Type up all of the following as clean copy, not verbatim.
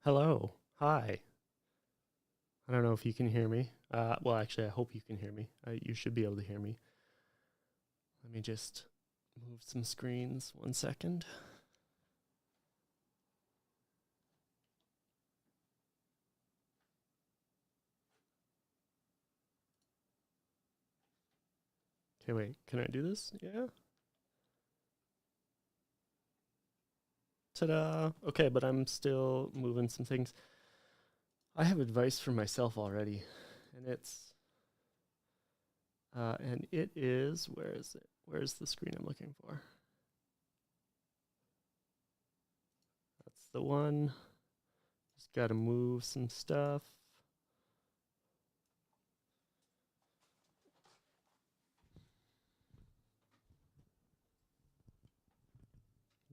Hello. Hi. I don't know if you can hear me. Well, actually, I hope you can hear me. You should be able to hear me. Let me just move some screens 1 second. Okay, wait. Can I do this? Yeah. Ta-da. Okay, but I'm still moving some things. I have advice for myself already, and it is, where is it? Where's the screen I'm looking for? That's the one. Just got to move some stuff.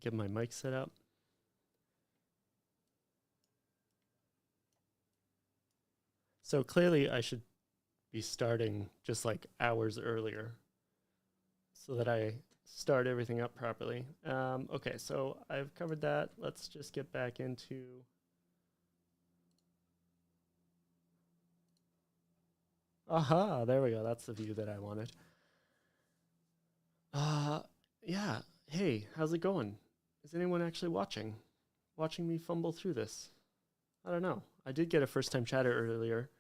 Get my mic set up. So clearly, I should be starting just like hours earlier so that I start everything up properly. Okay, so I've covered that. Let's just get back into. Aha, there we go. That's the view that I wanted. Uh, yeah. Hey, how's it going? Is anyone actually watching? Watching me fumble through this? I don't know. I did get a first time chatter earlier,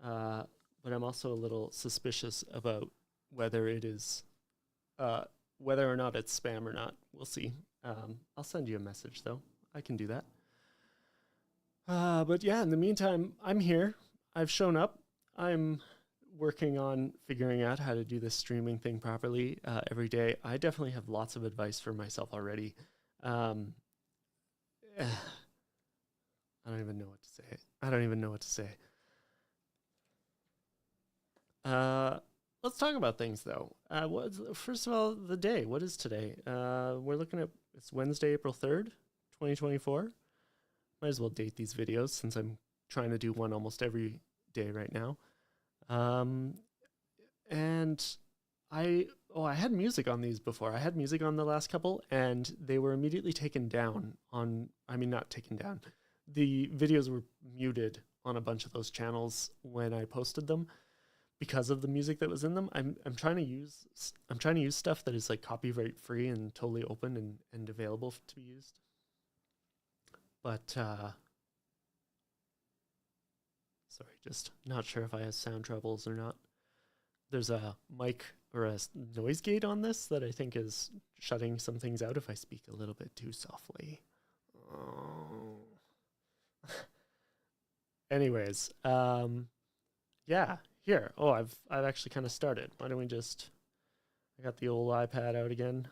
uh, but I'm also a little suspicious about whether it is Uh, whether or not it's spam or not, we'll see. I'll send you a message though. I can do that. But yeah, in the meantime, I'm here. I've shown up. I'm working on figuring out how to do this streaming thing properly every day. I definitely have lots of advice for myself already. Um, I don't even know what to say. I don't even know what to say. Uh, let's talk about things though. First of all, the day. What is today? We're looking at it's Wednesday, April 3rd, 2024. Might as well date these videos since I'm trying to do one almost every day right now. Um, and I had music on these before. I had music on the last couple, and they were immediately taken down on. I mean, not taken down. The videos were muted on a bunch of those channels when I posted them because of the music that was in them. I'm trying to use stuff that is like copyright free and totally open and available to be used. But sorry, just not sure if I have sound troubles or not. There's a mic or a noise gate on this that I think is shutting some things out if I speak a little bit too softly. Oh. Anyways, yeah, here. Oh, I've actually kind of started. Why don't we just? I got the old iPad out again.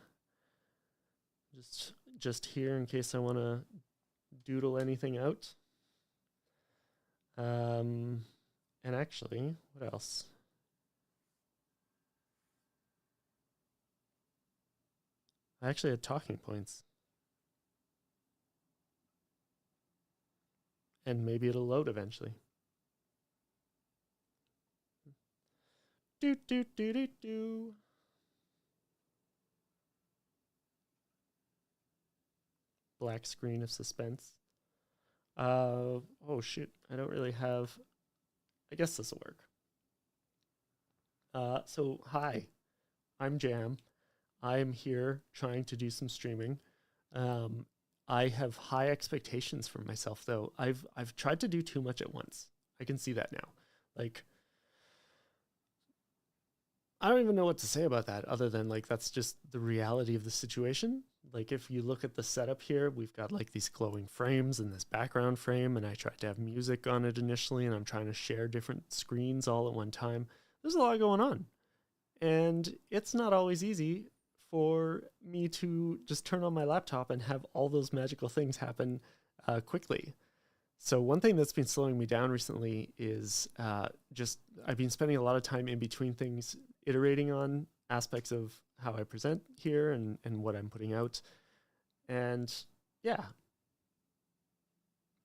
Just here in case I want to doodle anything out. Um, and actually, what else? I actually had talking points, and maybe it'll load eventually. Do do do do do. Black screen of suspense. Oh shoot, I don't really have. I guess this will work. So hi, I'm Jam. I'm here trying to do some streaming. Um, I have high expectations for myself though. I've tried to do too much at once. I can see that now. Like I don't even know what to say about that other than like that's just the reality of the situation. Like if you look at the setup here, we've got like these glowing frames and this background frame, and I tried to have music on it initially, and I'm trying to share different screens all at one time. There's a lot going on, and it's not always easy for me to just turn on my laptop and have all those magical things happen quickly. So one thing that's been slowing me down recently is just I've been spending a lot of time in between things, iterating on aspects of how I present here and what I'm putting out. And yeah,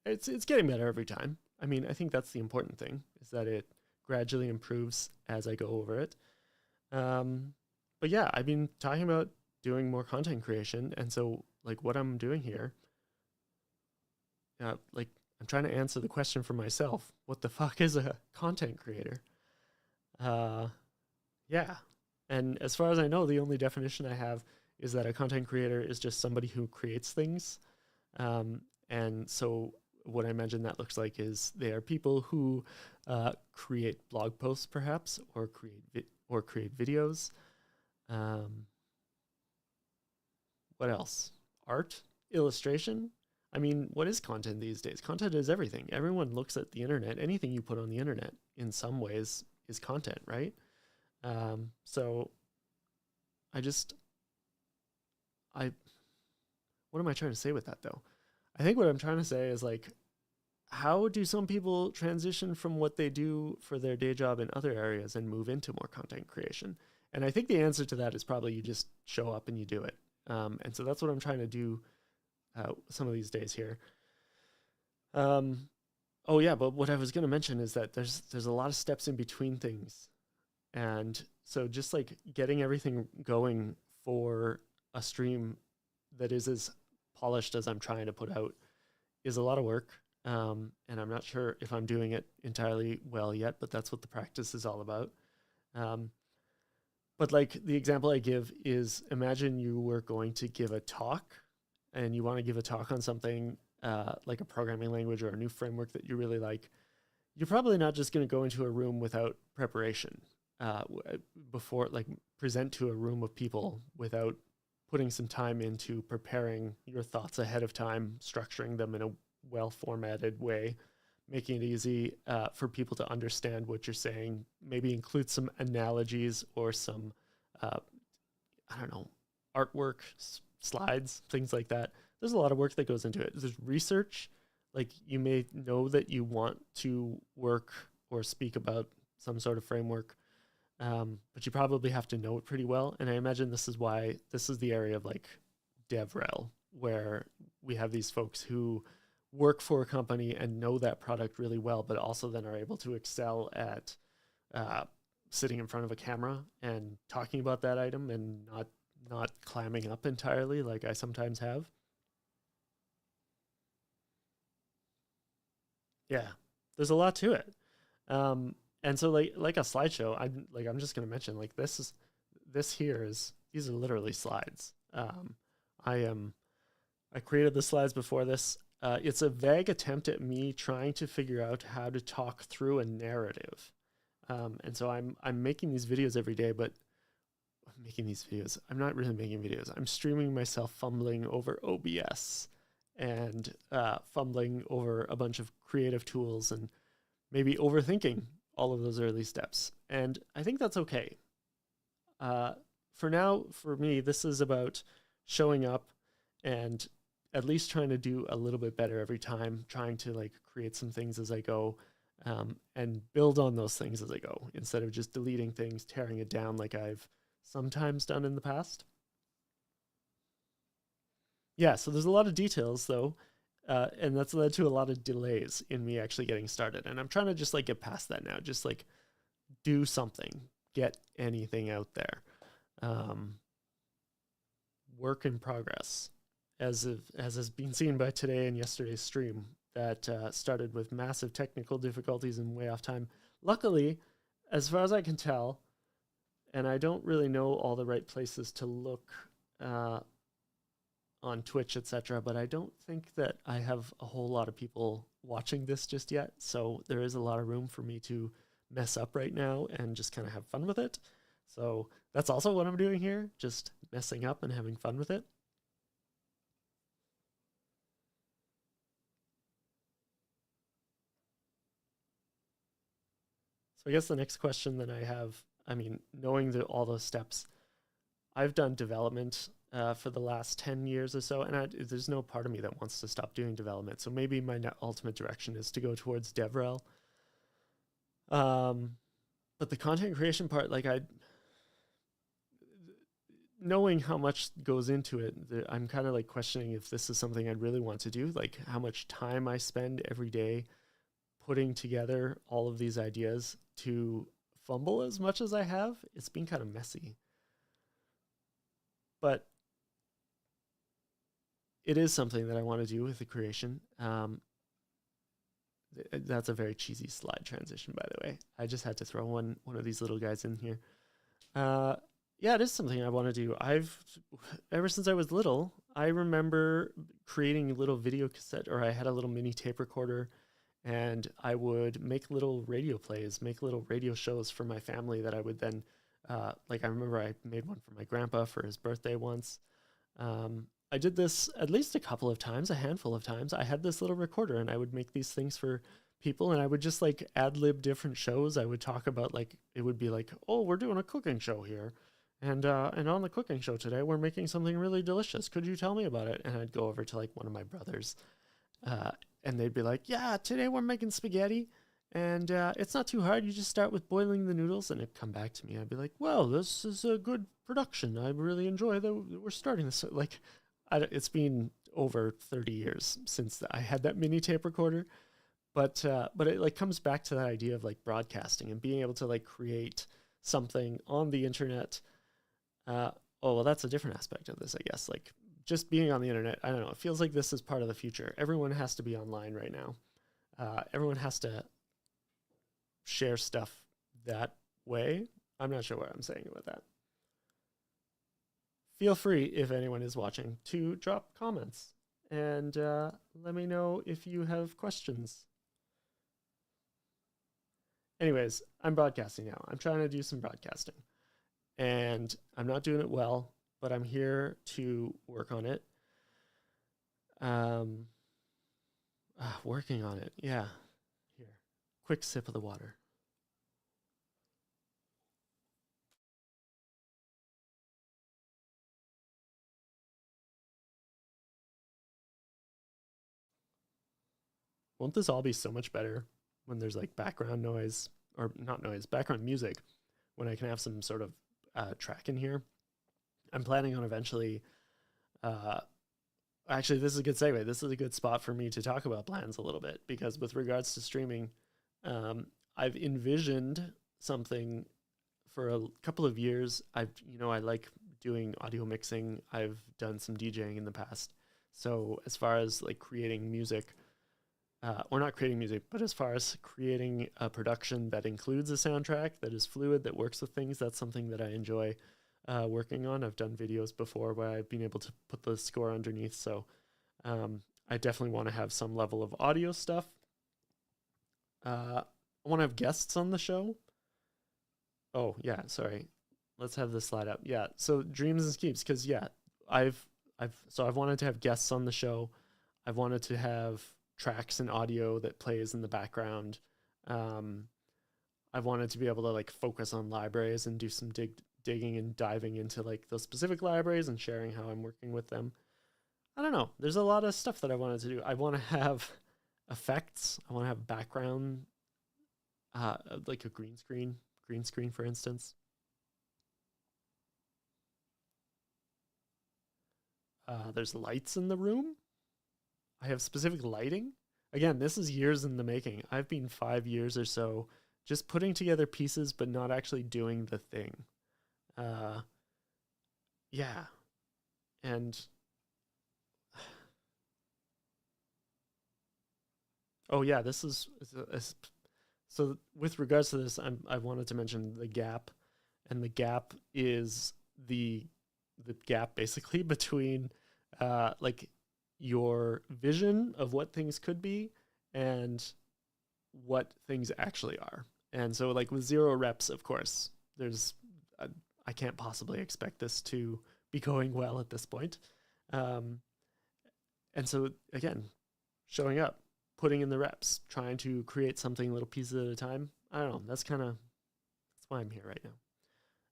it's getting better every time. I mean, I think that's the important thing is that it gradually improves as I go over it. Um, but yeah, I've been talking about doing more content creation, and so like what I'm doing here, like I'm trying to answer the question for myself. What the fuck is a content creator? Uh, yeah. And as far as I know, the only definition I have is that a content creator is just somebody who creates things. And so what I imagine that looks like is they are people who create blog posts, perhaps, or create videos. Um, what else? Art, illustration. I mean, what is content these days? Content is everything. Everyone looks at the internet. Anything you put on the internet, in some ways, is content, right? So I just, I, what am I trying to say with that though? I think what I'm trying to say is like, how do some people transition from what they do for their day job in other areas and move into more content creation? And I think the answer to that is probably you just show up and you do it. And so that's what I'm trying to do some of these days here. Oh yeah, but what I was going to mention is that there's a lot of steps in between things, and so just like getting everything going for a stream that is as polished as I'm trying to put out is a lot of work. And I'm not sure if I'm doing it entirely well yet, but that's what the practice is all about. Um, but like the example I give is imagine you were going to give a talk and you want to give a talk on something like a programming language or a new framework that you really like. You're probably not just going to go into a room without preparation before, like, present to a room of people without putting some time into preparing your thoughts ahead of time, structuring them in a well formatted way, making it easy for people to understand what you're saying, maybe include some analogies or some, I don't know, artwork, slides, things like that. There's a lot of work that goes into it. There's research. Like you may know that you want to work or speak about some sort of framework, but you probably have to know it pretty well. And I imagine this is why this is the area of like DevRel, where we have these folks who work for a company and know that product really well, but also then are able to excel at sitting in front of a camera and talking about that item and not clamming up entirely like I sometimes have. Yeah, there's a lot to it. And so like a slideshow, I'm just gonna mention like this here is these are literally slides. I am I created the slides before this. It's a vague attempt at me trying to figure out how to talk through a narrative. And so I'm making these videos every day, but I'm making these videos. I'm not really making videos. I'm streaming myself fumbling over OBS and fumbling over a bunch of creative tools and maybe overthinking all of those early steps. And I think that's okay. For now, for me, this is about showing up and at least trying to do a little bit better every time, trying to like create some things as I go, and build on those things as I go instead of just deleting things, tearing it down like I've sometimes done in the past. Yeah, so there's a lot of details though, and that's led to a lot of delays in me actually getting started. And I'm trying to just like get past that now, just like do something, get anything out there. Um, Work in progress, as has been seen by today and yesterday's stream that started with massive technical difficulties and way off time. Luckily, as far as I can tell, and I don't really know all the right places to look on Twitch, etc., but I don't think that I have a whole lot of people watching this just yet. So there is a lot of room for me to mess up right now and just kind of have fun with it. So that's also what I'm doing here, just messing up and having fun with it. So I guess the next question that I have, I mean, knowing all those steps, I've done development for the last 10 years or so, and there's no part of me that wants to stop doing development. So maybe my ultimate direction is to go towards DevRel. But the content creation part, like knowing how much goes into it, I'm kind of like questioning if this is something I'd really want to do, like how much time I spend every day putting together all of these ideas to fumble as much as I have. It's been kind of messy. But it is something that I want to do with the creation. That's a very cheesy slide transition, by the way. I just had to throw one of these little guys in here. Yeah, it is something I want to do. Ever since I was little, I remember creating a little video cassette, or I had a little mini tape recorder, and I would make little radio plays, make little radio shows for my family that I would then, like I remember I made one for my grandpa for his birthday once. I did this at least a couple of times, a handful of times. I had this little recorder and I would make these things for people, and I would just like ad lib different shows. I would talk about, like, it would be like, oh, we're doing a cooking show here. And on the cooking show today, we're making something really delicious. Could you tell me about it? And I'd go over to like one of my brothers, and they'd be like, yeah, today we're making spaghetti, and it's not too hard. You just start with boiling the noodles, and it'd come back to me. I'd be like, well, this is a good production. I really enjoy that we're starting this. Like, it's been over 30 years since I had that mini tape recorder, but it like comes back to that idea of like broadcasting and being able to like create something on the internet. Oh, well, that's a different aspect of this, I guess. Like, just being on the internet, I don't know. It feels like this is part of the future. Everyone has to be online right now. Everyone has to share stuff that way. I'm not sure what I'm saying about that. Feel free, if anyone is watching, to drop comments and let me know if you have questions. Anyways, I'm broadcasting now. I'm trying to do some broadcasting, and I'm not doing it well, but I'm here to work on it. Working on it. Yeah. Here. Quick sip of the water. Won't this all be so much better when there's like background noise, or not noise, background music, when I can have some sort of track in here? I'm planning on eventually, actually, this is a good segue. This is a good spot for me to talk about plans a little bit, because with regards to streaming, I've envisioned something for a couple of years. I like doing audio mixing. I've done some DJing in the past. So as far as like creating music, or not creating music, but as far as creating a production that includes a soundtrack that is fluid, that works with things, that's something that I enjoy working on. I've done videos before where I've been able to put the score underneath. So I definitely want to have some level of audio stuff. I want to have guests on the show. Oh yeah, sorry. Let's have this slide up. Yeah. So dreams and schemes, because yeah, I've wanted to have guests on the show. I've wanted to have tracks and audio that plays in the background. I've wanted to be able to like focus on libraries and do some digging and diving into like those specific libraries and sharing how I'm working with them. I don't know. There's a lot of stuff that I wanted to do. I want to have effects. I want to have background, like a green screen, for instance. There's lights in the room. I have specific lighting. Again, this is years in the making. I've been 5 years or so just putting together pieces, but not actually doing the thing. Yeah. And oh yeah, this is so with regards to this, I wanted to mention the gap, and the gap is the gap basically between like your vision of what things could be and what things actually are. And so like with 0 reps, of course, I can't possibly expect this to be going well at this point. And so again, showing up, putting in the reps, trying to create something little pieces at a time. I don't know. That's why I'm here right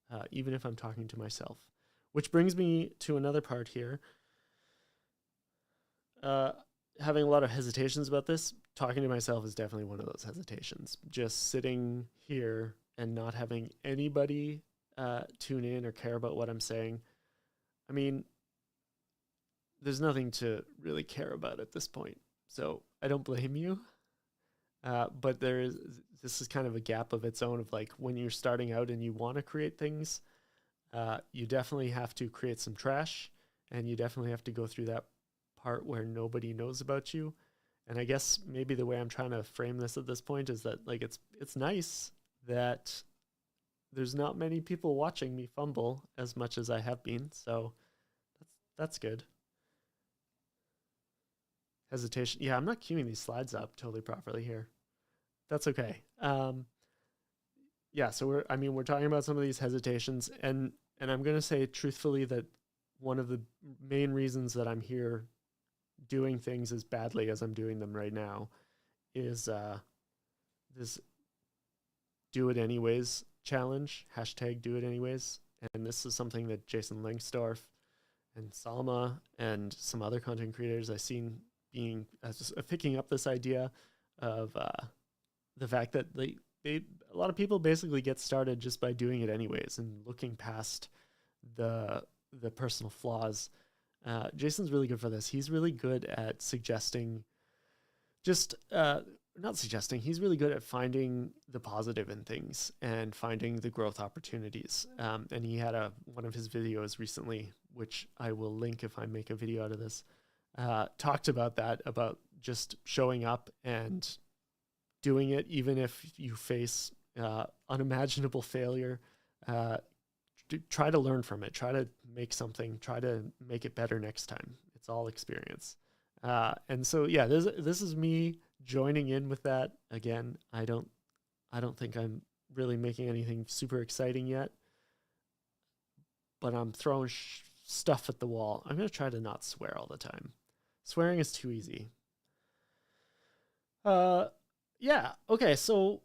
now. Even if I'm talking to myself, which brings me to another part here. Having a lot of hesitations about this. Talking to myself is definitely one of those hesitations. Just sitting here and not having anybody tune in or care about what I'm saying. I mean, there's nothing to really care about at this point. So I don't blame you. But this is kind of a gap of its own of like when you're starting out and you want to create things, you definitely have to create some trash, and you definitely have to go through that part where nobody knows about you. And I guess maybe the way I'm trying to frame this at this point is that like it's nice that there's not many people watching me fumble as much as I have been. So that's good. Hesitation. Yeah, I'm not queuing these slides up totally properly here. That's okay. Yeah, so we're talking about some of these hesitations, and I'm going to say truthfully that one of the main reasons that I'm here doing things as badly as I'm doing them right now is this do it anyways challenge, hashtag do it anyways. And this is something that Jason Lengstorf and Salma and some other content creators I've seen being picking up this idea of the fact that a lot of people basically get started just by doing it anyways and looking past the personal flaws. Jason's really good for this. He's really good at suggesting, not suggesting, he's really good at finding the positive in things and finding the growth opportunities. And he had one of his videos recently, which I will link if I make a video out of this, talked about that, about just showing up and doing it, even if you face unimaginable failure. Try to learn from it. Try to make something. Try to make it better next time. It's all experience. And so, yeah, this is me joining in with that. Again, I don't think I'm really making anything super exciting yet, but I'm throwing stuff at the wall. I'm going to try to not swear all the time. Swearing is too easy. Yeah. Okay. So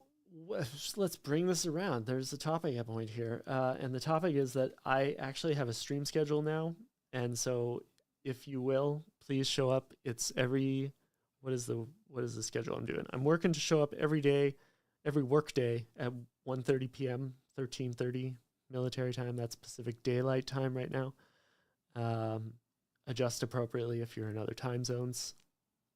let's bring this around. There's a topic at point here. And the topic is that I actually have a stream schedule now. And so if you will, please show up. It's what is the schedule I'm doing? I'm working to show up every day, every work day at 1:30 p.m., 13:30 military time. That's Pacific Daylight Time right now. Adjust appropriately if you're in other time zones.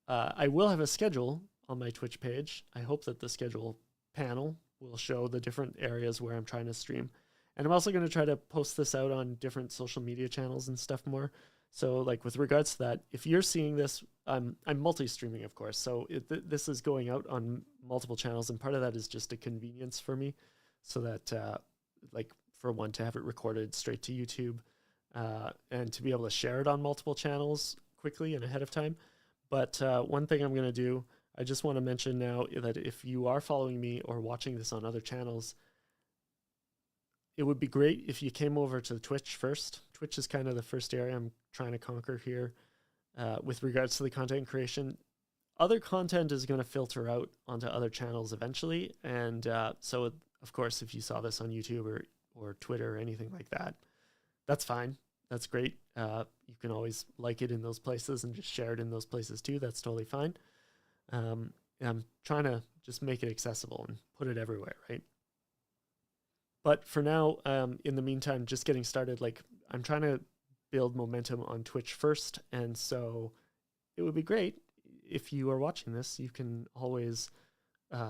I will have a schedule on my Twitch page. I hope that the schedule panel will show the different areas where I'm trying to stream. And I'm also going to try to post this out on different social media channels and stuff more. So like with regards to that, if you're seeing this, I'm multi-streaming, of course. So this is going out on multiple channels. And part of that is just a convenience for me so that like for one, to have it recorded straight to YouTube and to be able to share it on multiple channels quickly and ahead of time. But one thing I'm going to do, I just want to mention now that if you are following me or watching this on other channels, it would be great if you came over to Twitch first. Twitch is kind of the first area I'm trying to conquer here with regards to the content creation. Other content is going to filter out onto other channels eventually. And so, of course, if you saw this on YouTube or Twitter or anything like that, that's fine. That's great. You can always like it in those places and just share it in those places too. That's totally fine. I'm trying to just make it accessible and put it everywhere, right? But for now, in the meantime, just getting started, like I'm trying to build momentum on Twitch first. And so it would be great if you are watching this, you can always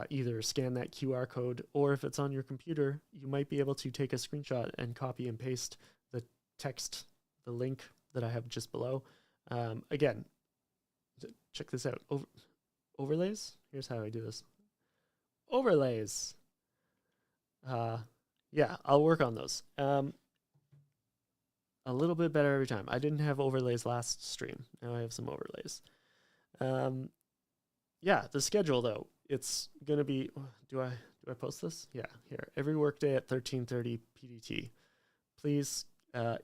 either scan that QR code, or if it's on your computer, you might be able to take a screenshot and copy and paste the text, the link that I have just below. Again, check this out. Overlays. Here's how I do this. Overlays. Yeah, I'll work on those. A little bit better every time. I didn't have overlays last stream. Now I have some overlays. Yeah, the schedule though, it's gonna be. Do I post this? Yeah, here every workday at 13:30 PDT. Please,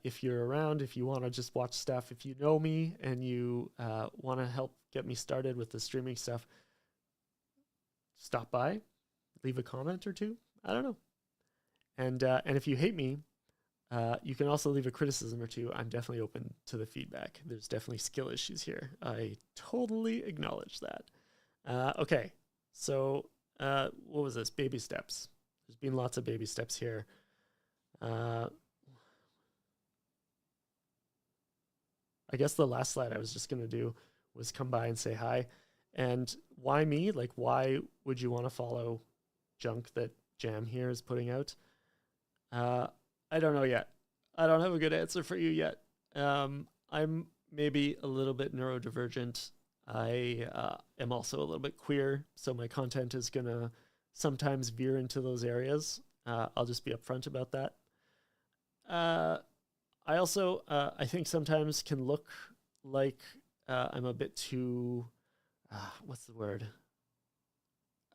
if you're around, if you want to just watch stuff, if you know me and you want to help get me started with the streaming stuff, stop by, leave a comment or two. I don't know. And if you hate me, you can also leave a criticism or two. I'm definitely open to the feedback. There's definitely skill issues here. I totally acknowledge that. Okay, so what was this? Baby steps. There's been lots of baby steps here. I guess the last slide I was just going to do was come by and say hi. And why me? Like, why would you want to follow junk that Jam here is putting out? I don't know yet. I don't have a good answer for you yet. I'm maybe a little bit neurodivergent. I am also a little bit queer, so my content is gonna sometimes veer into those areas. I'll just be upfront about that. Uh, I also, I think sometimes can look like I'm a bit too, what's the word?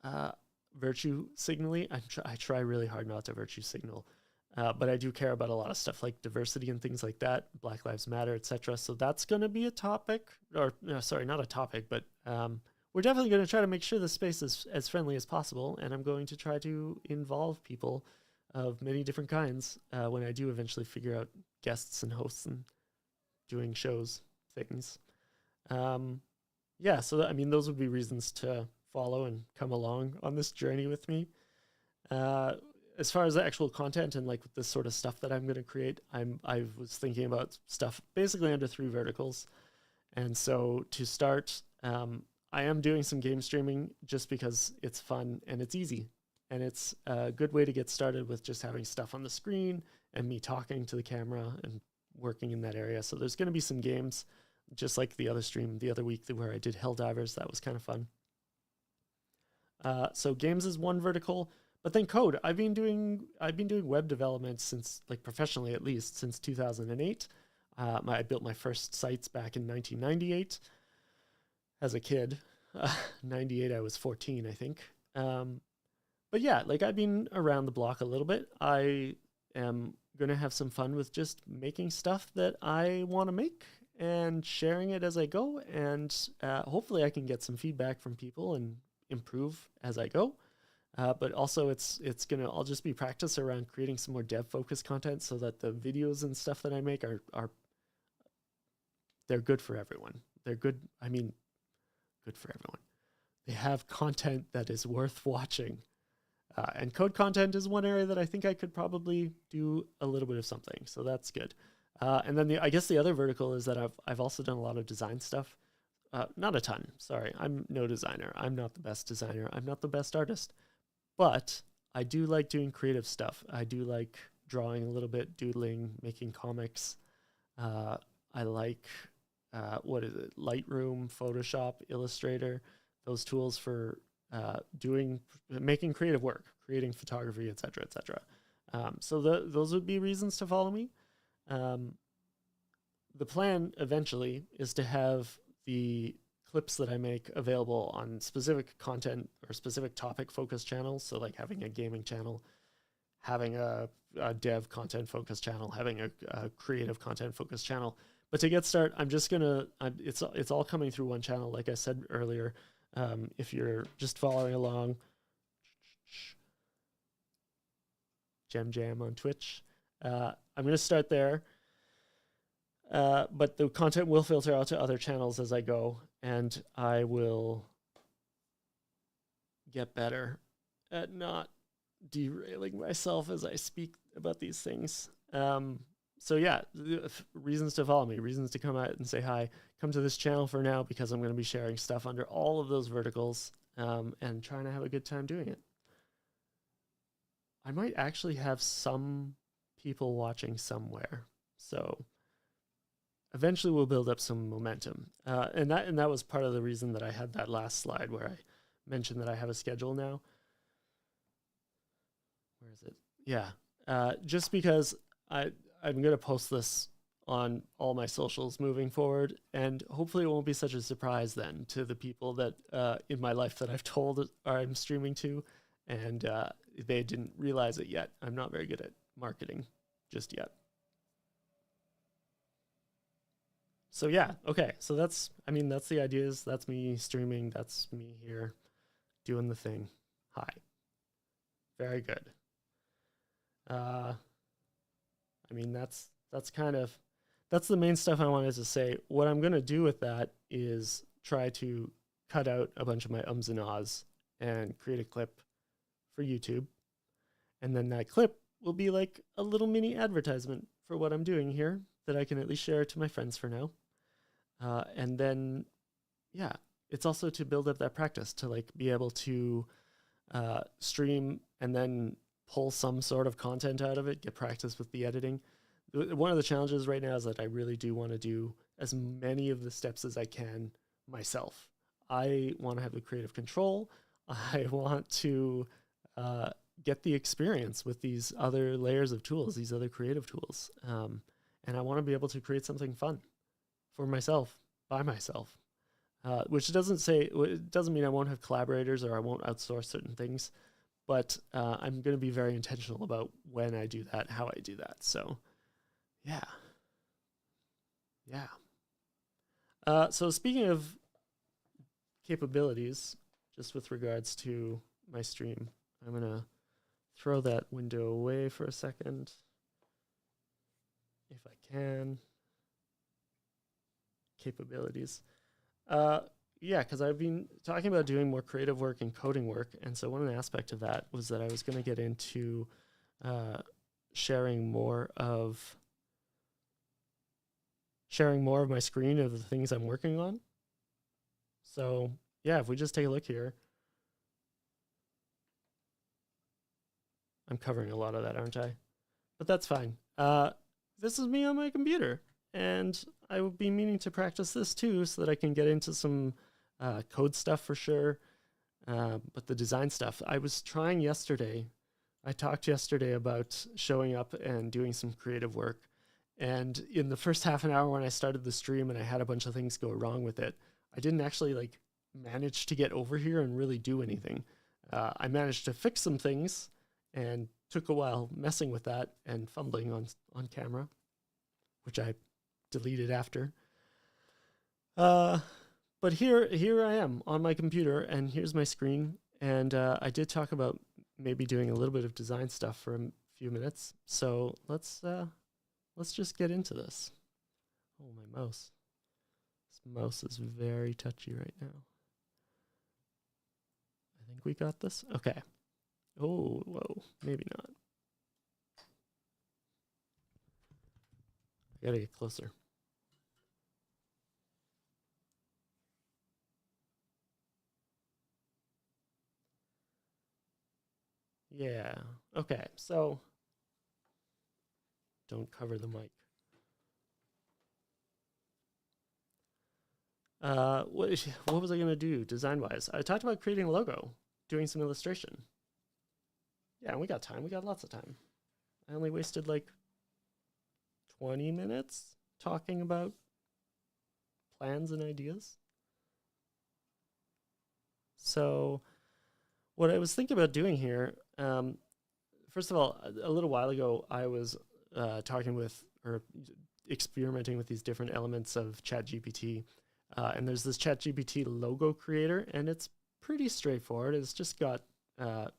Uh, Virtue signally. I try really hard not to virtue signal, but I do care about a lot of stuff like diversity and things like that, Black Lives Matter, etc. So that's going to be a topic, or no, sorry, not a topic, but we're definitely going to try to make sure the space is as friendly as possible, and I'm going to try to involve people of many different kinds when I do eventually figure out guests and hosts and doing shows things. Um, yeah, so I mean, those would be reasons to follow and come along on this journey with me. Uh, as far as the actual content and like this sort of stuff that I'm going to create, I was thinking about stuff basically under three verticals. And so to start, I am doing some game streaming just because it's fun and it's easy. And it's a good way to get started with just having stuff on the screen and me talking to the camera and working in that area. So there's going to be some games, just like the other stream the other week where I did Helldivers. That was kind of fun. So games is one vertical, but then code. I've been doing web development since, like, professionally at least, since 2008. I built my first sites back in 1998 as a kid. 98, I was 14, I think. But yeah, like, I've been around the block a little bit. I am going to have some fun with just making stuff that I want to make and sharing it as I go. And hopefully I can get some feedback from people and improve as I go. But also it's going to all just be practice around creating some more dev focused content so that the videos and stuff that I make are they're good for everyone. They're good. I mean, good for everyone. They have content that is worth watching. And code content is one area that I think I could probably do a little bit of something. So that's good. And then I guess the other vertical is that I've also done a lot of design stuff. Not a ton. Sorry, I'm no designer. I'm not the best designer. I'm not the best artist. But I do like doing creative stuff. I do like drawing a little bit, doodling, making comics. I like, Lightroom, Photoshop, Illustrator, those tools for making creative work, creating photography, etc., etc. So those would be reasons to follow me. The plan eventually is to have the clips that I make available on specific content or specific topic focused channels. So like having a gaming channel, having a dev content focused channel, having a creative content focused channel. But to get started, it's all coming through one channel. Like I said earlier, if you're just following along, Jam on Twitch, I'm going to start there. But the content will filter out to other channels as I go, and I will get better at not derailing myself as I speak about these things. So yeah, reasons to follow me, reasons to come out and say hi. Come to this channel for now because I'm going to be sharing stuff under all of those verticals and trying to have a good time doing it. I might actually have some people watching somewhere, so eventually we'll build up some momentum. And that was part of the reason that I had that last slide where I mentioned that I have a schedule now. Where is it? Yeah. Just because I'm going to post this on all my socials moving forward, and hopefully it won't be such a surprise then to the people that in my life that I've told I'm streaming to, and they didn't realize it yet. I'm not very good at marketing just yet. So yeah, okay. So that's the ideas. That's me streaming. That's me here doing the thing. Hi. Very good. That's the main stuff I wanted to say. What I'm going to do with that is try to cut out a bunch of my ums and ahs and create a clip for YouTube. And then that clip will be like a little mini advertisement for what I'm doing here that I can at least share to my friends for now. And then, yeah, it's also to build up that practice to like be able to stream and then pull some sort of content out of it, get practice with the editing. One of the challenges right now is that I really do want to do as many of the steps as I can myself. I want to have the creative control. I want to uh, get the experience with these other layers of tools, these other creative tools. And I want to be able to create something fun for myself, by myself. Which it doesn't mean I won't have collaborators or I won't outsource certain things, but I'm going to be very intentional about when I do that, how I do that. So, yeah, yeah. So speaking of capabilities, just with regards to my stream, I'm gonna throw that window away for a second, if I can. Capabilities. Uh, yeah, because I've been talking about doing more creative work and coding work, and so one aspect of that was that I was going to get into uh, sharing more of my screen of the things I'm working on. So yeah, if we just take a look here, I'm covering a lot of that, aren't I? But that's fine. This is me on my computer, and I would be meaning to practice this too, so that I can get into some code stuff for sure. But the design stuff, I was trying yesterday. I talked yesterday about showing up and doing some creative work. And in the first half an hour when I started the stream and I had a bunch of things go wrong with it, I didn't actually like manage to get over here and really do anything. I managed to fix some things and took a while messing with that and fumbling on camera, which I deleted after. But here I am on my computer, and here's my screen. And I did talk about maybe doing a little bit of design stuff for a few minutes. So let's just get into this. Oh, my mouse. This mouse is very touchy right now. I think we got this. Okay. Oh, whoa, maybe not. I gotta get closer. Yeah. Okay. So don't cover the mic. What was I gonna do design wise? I talked about creating a logo, doing some illustration. Yeah, we got time. We got lots of time. I only wasted like 20 minutes talking about plans and ideas. So what I was thinking about doing here, first of all, a little while ago, I was talking with or experimenting with these different elements of ChatGPT. And there's this ChatGPT logo creator, and it's pretty straightforward. It's just got,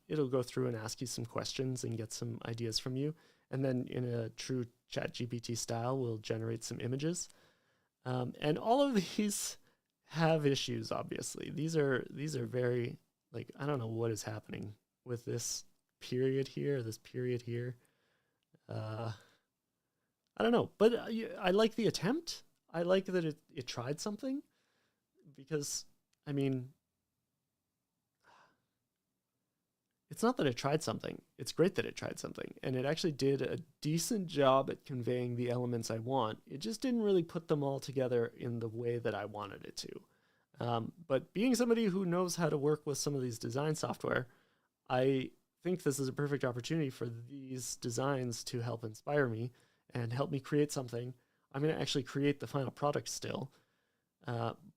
it'll go through and ask you some questions and get some ideas from you. And then in a true ChatGPT style, we'll generate some images. And all of these have issues, obviously. These are very, like, I don't know what is happening with this period here, I don't know, but I like the attempt. I like that it tried something, because, I mean, it's not that it tried something. It's great that it tried something, and it actually did a decent job at conveying the elements I want. It just didn't really put them all together in the way that I wanted it to. But being somebody who knows how to work with some of these design software, I think this is a perfect opportunity for these designs to help inspire me and help me create something. I'm going to actually create the final product still,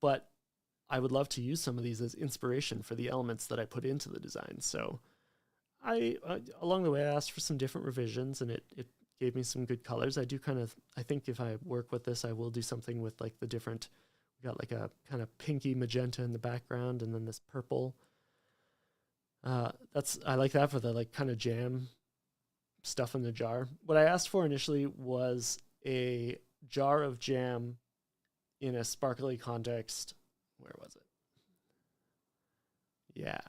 but I would love to use some of these as inspiration for the elements that I put into the design. So I along the way, I asked for some different revisions, and it gave me some good colors. I think if I work with this, I will do something with like the different, we got like a kind of pinky magenta in the background, and then this purple. I like that for the like kind of jam stuff in the jar. What I asked for initially was a jar of jam in a sparkly context. Where was it? Yeah.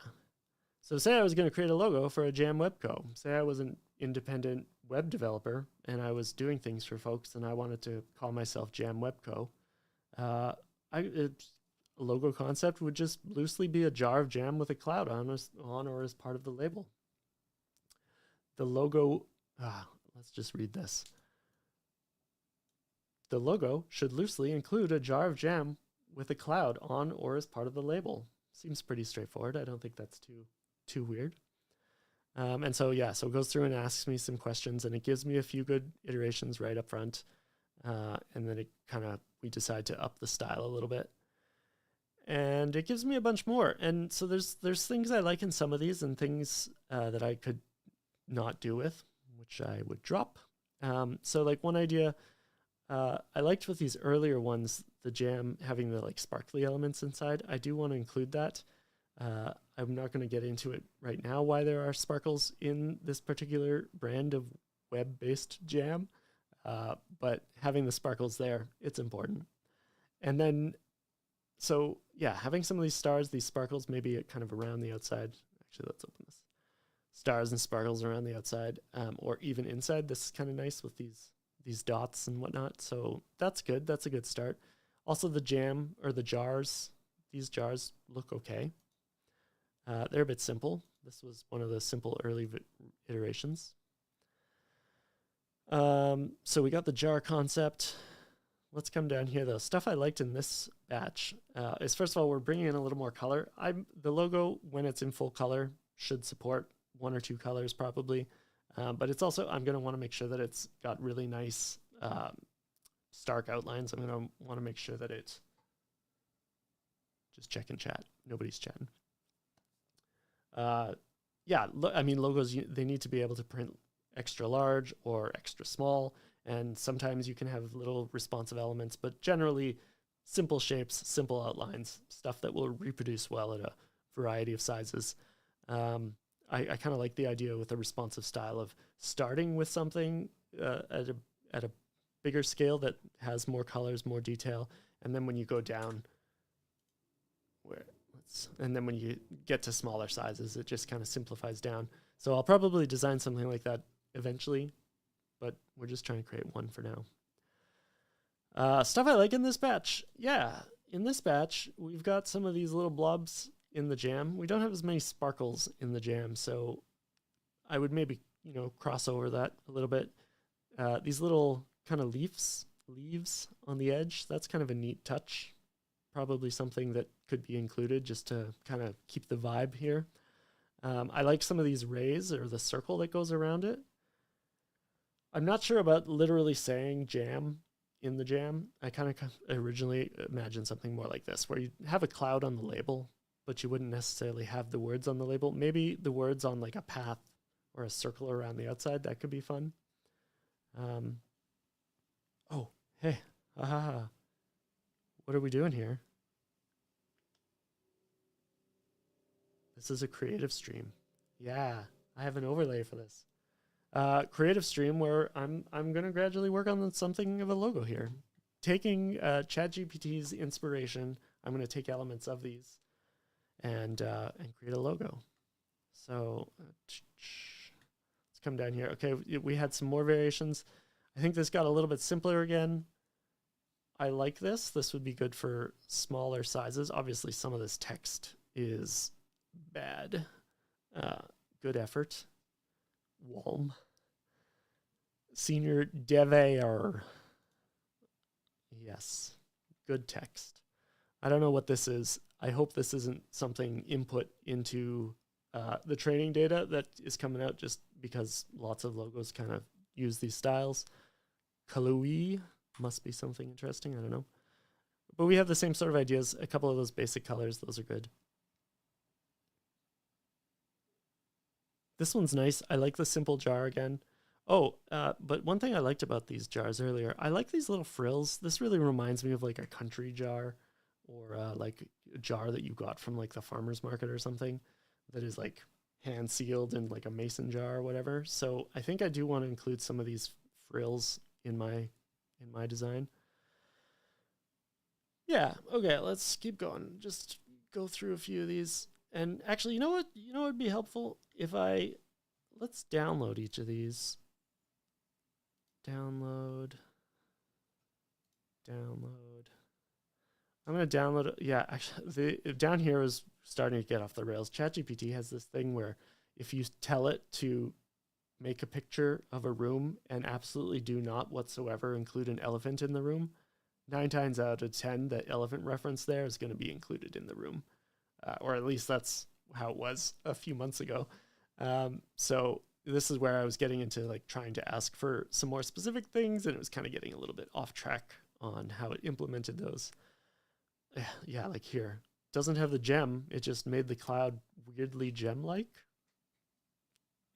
So say I was going to create a logo for a Jam Webco. Say I was an independent web developer and I was doing things for folks, and I wanted to call myself Jam Webco. A logo concept would just loosely be a jar of jam with a cloud on or as part of the label. The logo, let's just read this. The logo should loosely include a jar of jam with a cloud on or as part of the label. Seems pretty straightforward. I don't think that's too weird. And so, yeah, so it goes through and asks me some questions, and it gives me a few good iterations right up front. And then we decide to up the style a little bit. And it gives me a bunch more. And so there's things I like in some of these and things that I could not do with, which I would drop. So like one idea I liked with these earlier ones, the jam having the like sparkly elements inside. I do want to include that. I'm not going to get into it right now why there are sparkles in this particular brand of web-based jam, but having the sparkles there, it's important. And then, so yeah, having some of these stars, these sparkles, maybe kind of around the outside. Actually, let's open this. Stars and sparkles around the outside, or even inside. This is kind of nice with these dots and whatnot. So that's good. That's a good start. Also, the jam or the jars. These jars look okay. They're a bit simple. This was one of the simple early iterations. So we got the jar concept. Let's come down here though. Stuff I liked in this batch is, first of all, we're bringing in a little more color. The logo, when it's in full color, should support 1 or 2 colors probably. But it's also, I'm going to want to make sure that it's got really nice stark outlines. I'm going to want to make sure that it's just check in chat. Nobody's chatting. Yeah, I mean, logos, they need to be able to print extra large or extra small. And sometimes you can have little responsive elements, but generally simple shapes, simple outlines, stuff that will reproduce well at a variety of sizes. I kind of like the idea with a responsive style of starting with something at a bigger scale that has more colors, more detail, and then when you go down, and then when you get to smaller sizes, it just kind of simplifies down. So I'll probably design something like that eventually, but we're just trying to create one for now. Stuff I like in this batch. Yeah, in this batch, we've got some of these little blobs in the jam. We don't have as many sparkles in the jam, so I would maybe, cross over that a little bit. These little kind of leaves on the edge, that's kind of a neat touch. Probably something that could be included just to kind of keep the vibe here. I like some of these rays or the circle that goes around it. I'm not sure about literally saying jam in the jam. I kind of originally imagined something more like this, where you have a cloud on the label, but you wouldn't necessarily have the words on the label. Maybe the words on like a path or a circle around the outside. That could be fun. Oh, hey. What are we doing here? This is a creative stream. Yeah, I have an overlay for this. Creative stream where I'm going to gradually work on something of a logo here. Taking ChatGPT's inspiration, I'm going to take elements of these and create a logo. So let's come down here. Okay, we had some more variations. I think this got a little bit simpler again. I like this. This would be good for smaller sizes. Obviously, some of this text is bad. Good effort. Walm. Senior Devayer. Yes. Good text. I don't know what this is. I hope this isn't something input into the training data that is coming out just because lots of logos kind of use these styles. Kalui must be something interesting. I don't know. But we have the same sort of ideas. A couple of those basic colors. Those are good. This one's nice. I like the simple jar again. Oh, but one thing I liked about these jars earlier, I like these little frills. This really reminds me of like a country jar or like a jar that you got from like the farmer's market or something that is like hand sealed in like a mason jar or whatever. So I think I do want to include some of these frills in my design. Yeah, okay, let's keep going. Just go through a few of these. And actually, you know what would be helpful if let's download each of these. Download. I'm going to download it. Yeah, actually, down here is starting to get off the rails. ChatGPT has this thing where if you tell it to make a picture of a room and absolutely do not whatsoever include an elephant in the room, 9 times out of 10, the elephant reference there is going to be included in the room, or at least that's how it was a few months ago. So this is where I was getting into like trying to ask for some more specific things, and it was kind of getting a little bit off track on how it implemented those. Yeah, like here, doesn't have the gem. It just made the cloud weirdly gem-like.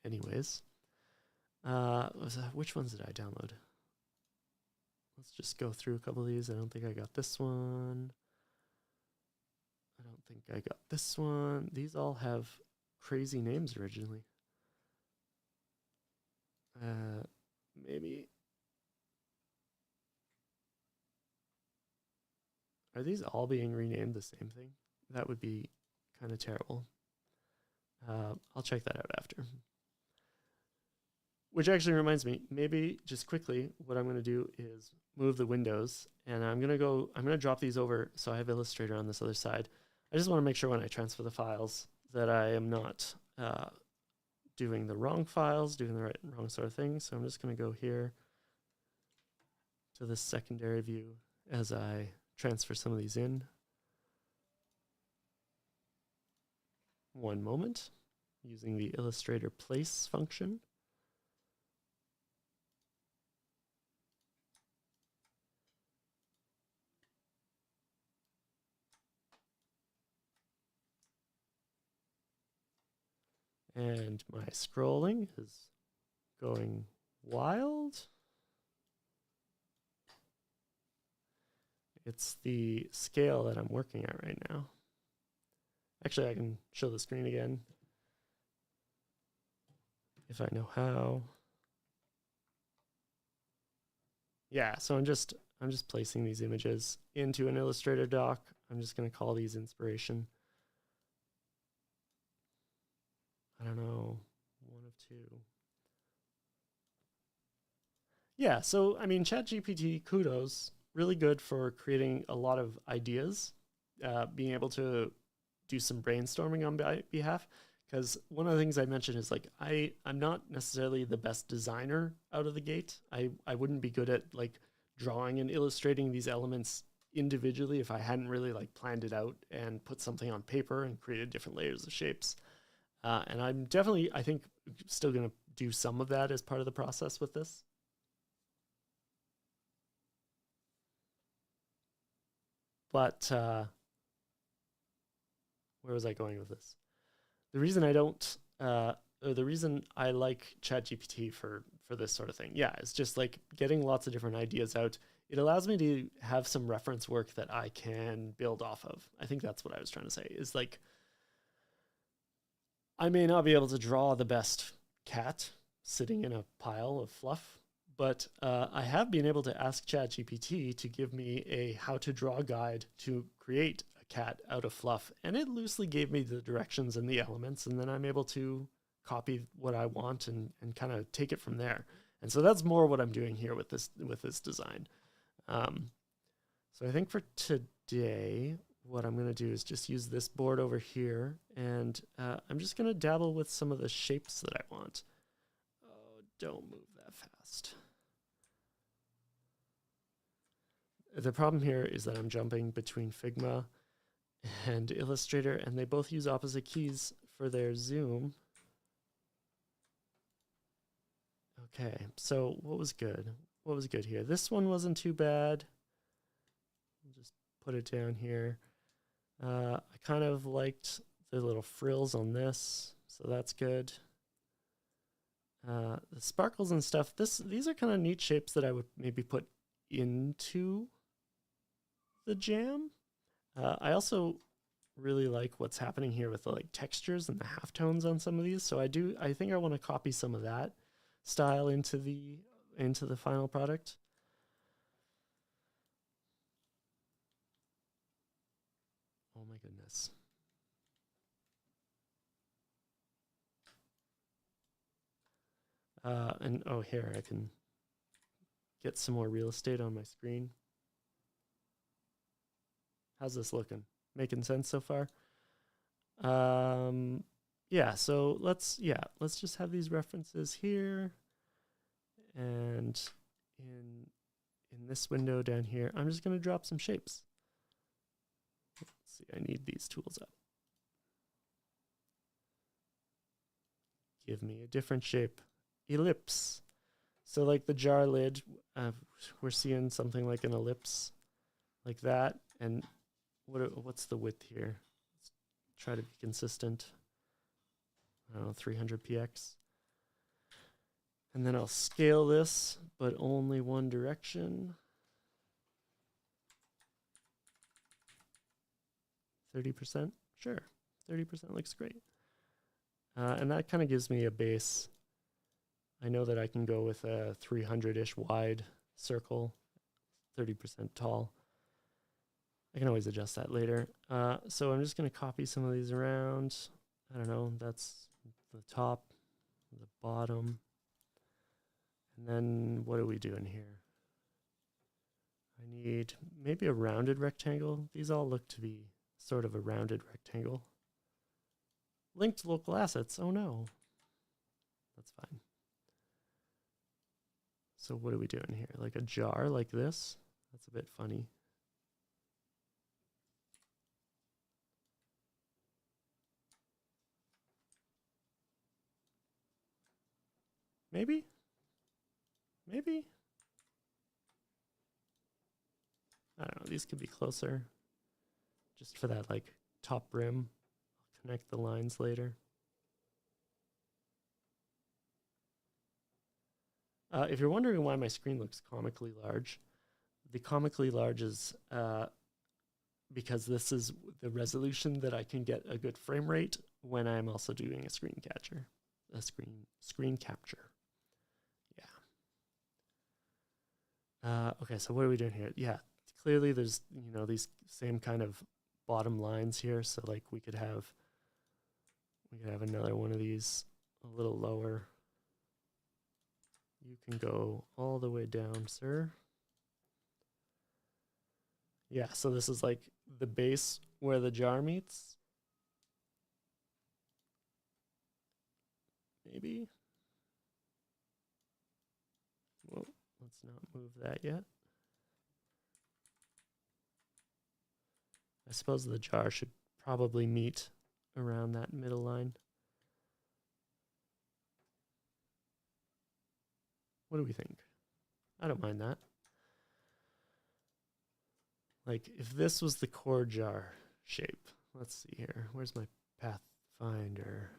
Anyways, which ones did I download? Let's just go through a couple of these. I don't think I got this one. I don't think I got this one. These all have crazy names originally. Maybe. Are these all being renamed the same thing? That would be kind of terrible. I'll check that out after. Which actually reminds me, maybe just quickly, what I'm going to do is move the windows, and I'm going to drop these over so I have Illustrator on this other side. I just want to make sure when I transfer the files that I am not doing the wrong files, doing the wrong sort of thing. So I'm just going to go here to the secondary view as I transfer some of these in. One moment, using the Illustrator place function. And my scrolling is going wild. It's the scale that I'm working at right now. Actually, I can show the screen again if I know how. Yeah, so I'm just placing these images into an Illustrator doc. I'm just going to call these inspiration. I don't know, one of two. Yeah, so I mean, ChatGPT, kudos, really good for creating a lot of ideas, being able to do some brainstorming on my behalf. Because one of the things I mentioned is like, I'm not necessarily the best designer out of the gate. I wouldn't be good at like drawing and illustrating these elements individually if I hadn't really like planned it out and put something on paper and created different layers of shapes. And I'm definitely, I think, still going to do some of that as part of the process with this. But where was I going with this? The reason I don't, or the reason I like ChatGPT for this sort of thing, yeah, it's just like getting lots of different ideas out. It allows me to have some reference work that I can build off of. I think that's what I was trying to say, is like, I may not be able to draw the best cat sitting in a pile of fluff, but I have been able to ask ChatGPT to give me a how to draw guide to create a cat out of fluff, and it loosely gave me the directions and the elements, and then I'm able to copy what I want and kind of take it from there. And so that's more what I'm doing here with this design. So I think for today, what I'm going to do is just use this board over here, and I'm just going to dabble with some of the shapes that I want. Oh, don't move that fast. The problem here is that I'm jumping between Figma and Illustrator, and they both use opposite keys for their zoom. Okay, so what was good? What was good here? This one wasn't too bad. I'll just put it down here. I kind of liked the little frills on this, so that's good. The sparkles and stuff, these are kind of neat shapes that I would maybe put into the jam. I also really like what's happening here with the like textures and the halftones on some of these. So I think I want to copy some of that style into the final product. Oh my goodness. And oh, here I can get some more real estate on my screen. How's this looking? Making sense so far? Yeah, so let's just have these references here and in in this window down here, I'm just going to drop some shapes. Let's see, I need these tools up. Give me a different shape. Ellipse. So like the jar lid, we're seeing something like an ellipse like that. And what's the width here? Let's try to be consistent. I don't know, 300 px. And then I'll scale this, but only one direction. 30%? Sure, 30% looks great. And that kind of gives me a base. I know that I can go with a 300-ish wide circle, 30% tall. I can always adjust that later. So I'm just going to copy some of these around. I don't know, that's the top, the bottom. And then what are we doing here? I need maybe a rounded rectangle. These all look to be sort of a rounded rectangle. Linked local assets. Oh no. That's fine. So what are we doing here? Like a jar like this? That's a bit funny. Maybe? Maybe? I don't know. These could be closer. Just for that like top brim. I'll connect the lines later. If you're wondering why my screen looks comically large, the comically large is because this is the resolution that I can get a good frame rate when I'm also doing a screen capture. Yeah. Okay, so what are we doing here? Yeah, clearly there's these same kind of bottom lines here. So like we could have another one of these a little lower. You can go all the way down, sir. Yeah, so this is like the base where the jar meets. Maybe. Well, let's not move that yet. I suppose the jar should probably meet around that middle line. What do we think? I don't mind that. Like if this was the core jar shape, let's see here. Where's my Pathfinder?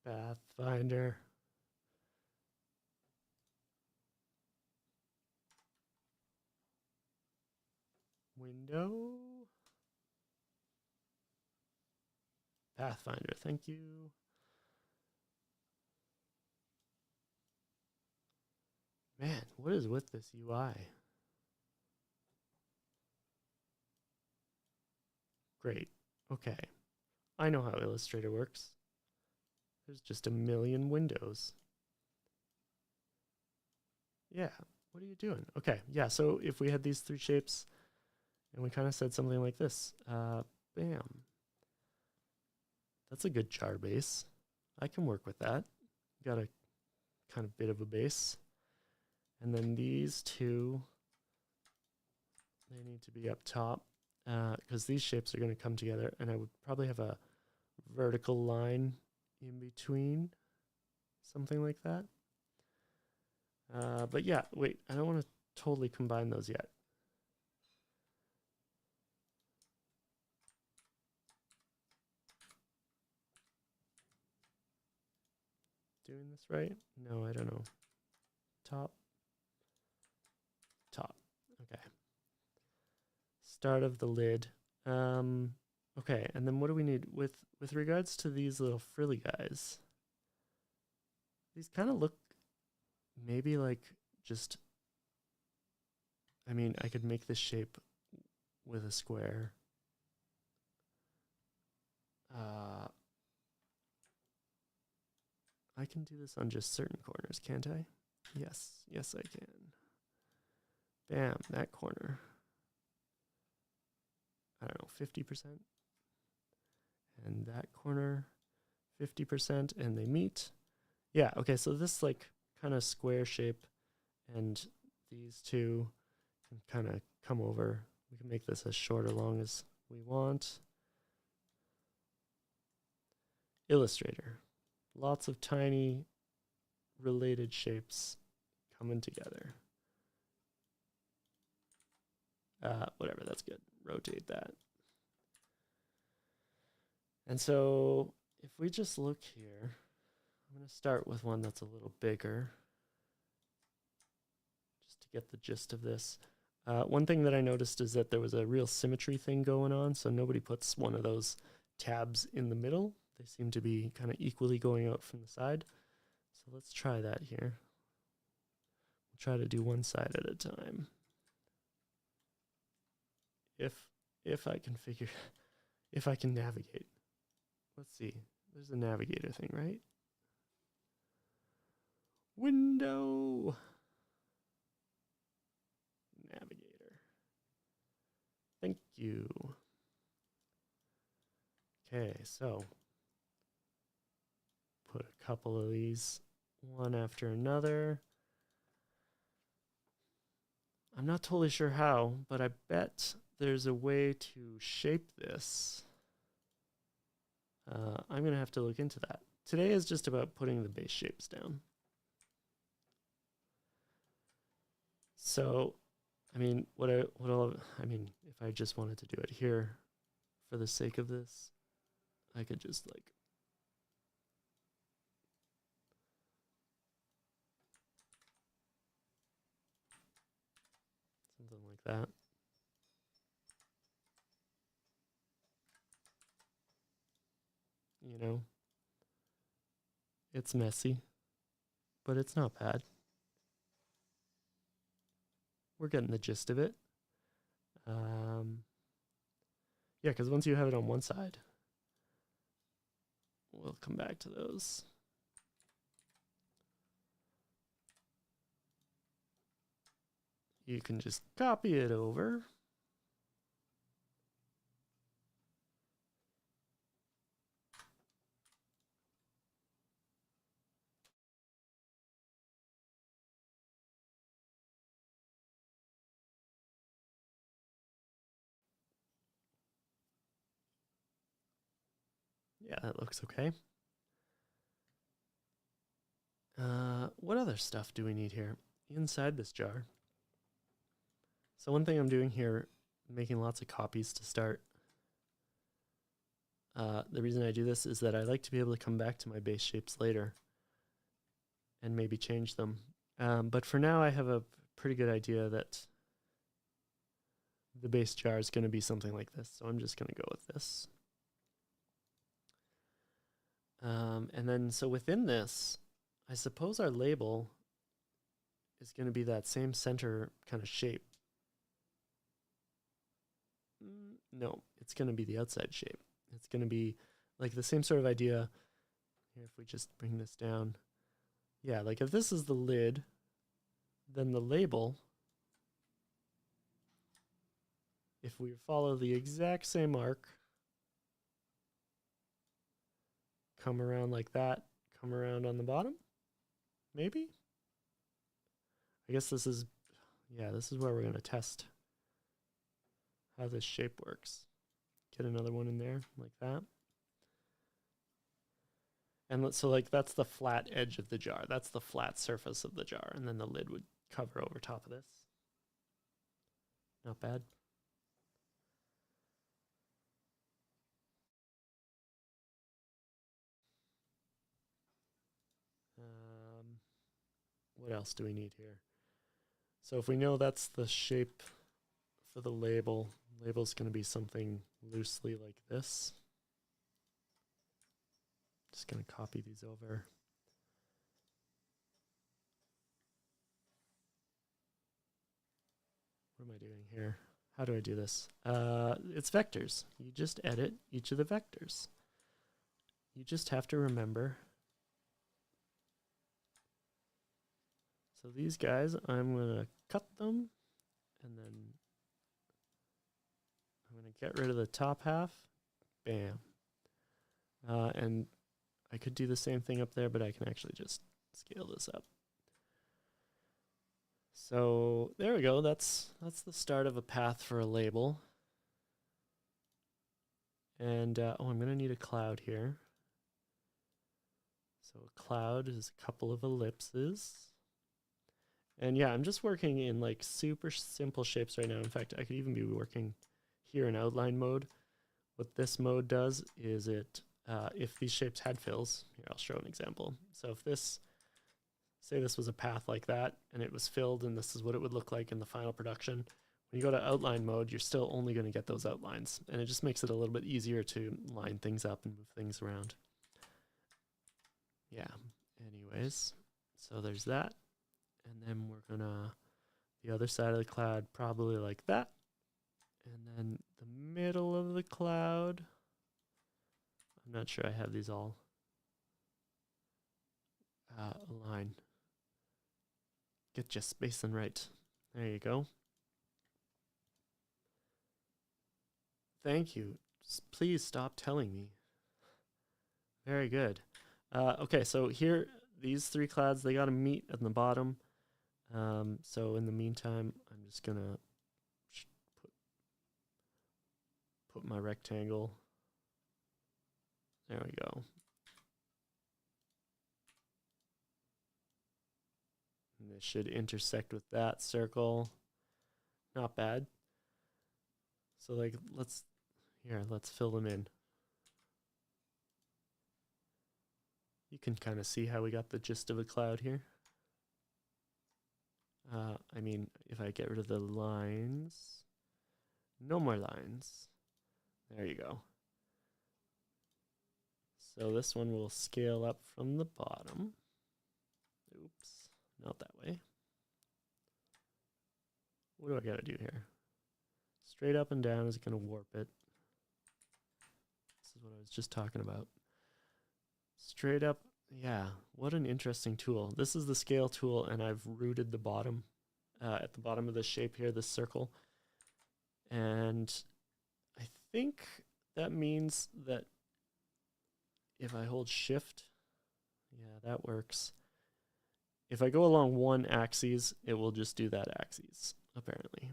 Pathfinder. Window. Pathfinder, thank you. Man, what is with this UI? Great. Okay. I know how Illustrator works. There's just a million windows. Yeah. What are you doing? Okay. Yeah. So if we had these three shapes and we kind of said something like this, bam. That's a good jar base. I can work with that. Got a kind of bit of a base. And then these two, they need to be up top because these shapes are going to come together, and I would probably have a vertical line in between, something like that. But yeah, wait, I don't want to totally combine those yet. Doing this right? No, I don't know. Top. Okay. Start of the lid. Okay, and then what do we need with regards to these little frilly guys? These kind of look maybe like just, I mean, I could make this shape with a square. I can do this on just certain corners, can't I? Yes, I can. Bam, that corner. I don't know, 50%. And that corner, 50%, and they meet. Yeah, okay, so this like kind of square shape and these two can kind of come over. We can make this as short or long as we want. Illustrator. Lots of tiny related shapes coming together. Whatever, that's good. Rotate that. And so if we just look here, I'm going to start with one that's a little bigger just to get the gist of this. One thing that I noticed is that there was a real symmetry thing going on, so nobody puts one of those tabs in the middle. They seem to be kind of equally going out from the side. So let's try that here. We'll try to do one side at a time. If I can figure, if I can navigate. Let's see. There's a navigator thing, right? Window. Navigator. Thank you. Okay, so put a couple of these one after another. I'm not totally sure how, but I bet there's a way to shape this. I'm going to have to look into that. Today is just about putting the base shapes down. So, I mean, if I just wanted to do it here for the sake of this, I could just like something like that. You know, it's messy, but it's not bad. We're getting the gist of it. Yeah, because once you have it on one side, we'll come back to those. You can just copy it over. Yeah, that looks okay. What other stuff do we need here inside this jar? So one thing I'm doing here, making lots of copies to start. The reason I do this is that I like to be able to come back to my base shapes later and maybe change them. But for now, I have a pretty good idea that the base jar is going to be something like this. So I'm just going to go with this. And then, so within this, I suppose our label is going to be that same center kind of shape. No, it's going to be the outside shape. It's going to be like the same sort of idea. Here, if we just bring this down. Yeah, like if this is the lid, then the label, if we follow the exact same arc, come around like that, come around on the bottom, maybe? I guess this is, yeah, this is where we're going to test how this shape works. Get another one in there like that. And so like that's the flat edge of the jar. That's the flat surface of the jar. And then the lid would cover over top of this. Not bad. What else do we need here? So if we know that's the shape for the label, label's going to be something loosely like this. Just going to copy these over. What am I doing here? How do I do this? It's vectors. You just edit each of the vectors. You just have to remember. So these guys, I'm going to cut them, and then I'm going to get rid of the top half. Bam. And I could do the same thing up there, but I can actually just scale this up. So there we go. That's the start of a path for a label. And oh, I'm going to need a cloud here. So a cloud is a couple of ellipses. And yeah, I'm just working in like super simple shapes right now. In fact, I could even be working here in outline mode. What this mode does is it, if these shapes had fills, here I'll show an example. So if this, say this was a path like that, and it was filled, and this is what it would look like in the final production. When you go to outline mode, you're still only going to get those outlines, and it just makes it a little bit easier to line things up and move things around. Yeah, anyways, so there's that. And then we're gonna, the other side of the cloud, probably like that. And then the middle of the cloud, I'm not sure I have these all aligned. Get your spacing right. There you go. Thank you. Please stop telling me. Very good. Okay, so here, these three clouds, they got to meet at the bottom. So in the meantime, I'm just going to put my rectangle. There we go. And this should intersect with that circle. Not bad. So like, let's fill them in. You can kind of see how we got the gist of a cloud here. I mean, if I get rid of the lines, no more lines. There you go. So this one will scale up from the bottom. Oops, not that way. What do I gotta do here? Straight up and down is gonna warp it. This is what I was just talking about. Straight up, yeah, what an interesting tool. This is the scale tool, and I've rooted the bottom, at the bottom of the shape here, this circle. And I think that means that if I hold shift, yeah, that works. If I go along one axis, it will just do that axis, apparently.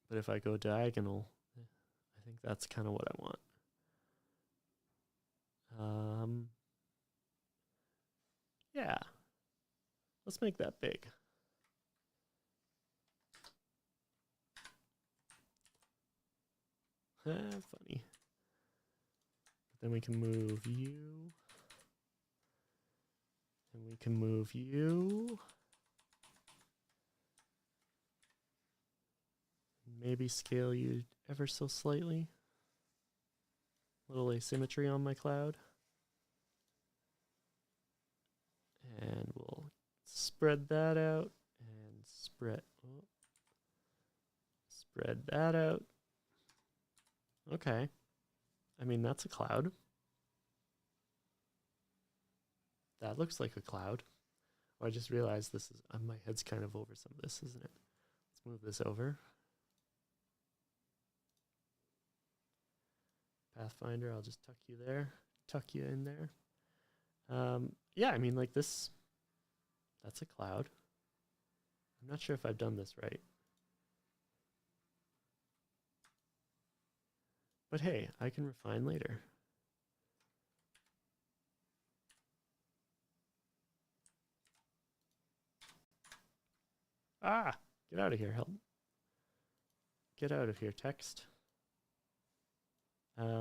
But if I go diagonal, I think that's kind of what I want. Yeah, let's make that big. Funny. But then we can move you. And we can move you. Maybe scale you ever so slightly. Little asymmetry on my cloud. And we'll spread that out and spread that out. Okay. I mean, that's a cloud. That looks like a cloud. Oh, I just realized this is, my head's kind of over some of this, isn't it? Let's move this over. Pathfinder, I'll just tuck you there, tuck you in there. Yeah, I mean, like this, that's a cloud. I'm not sure if I've done this right. But hey, I can refine later. Ah, get out of here, help. Get out of here, text.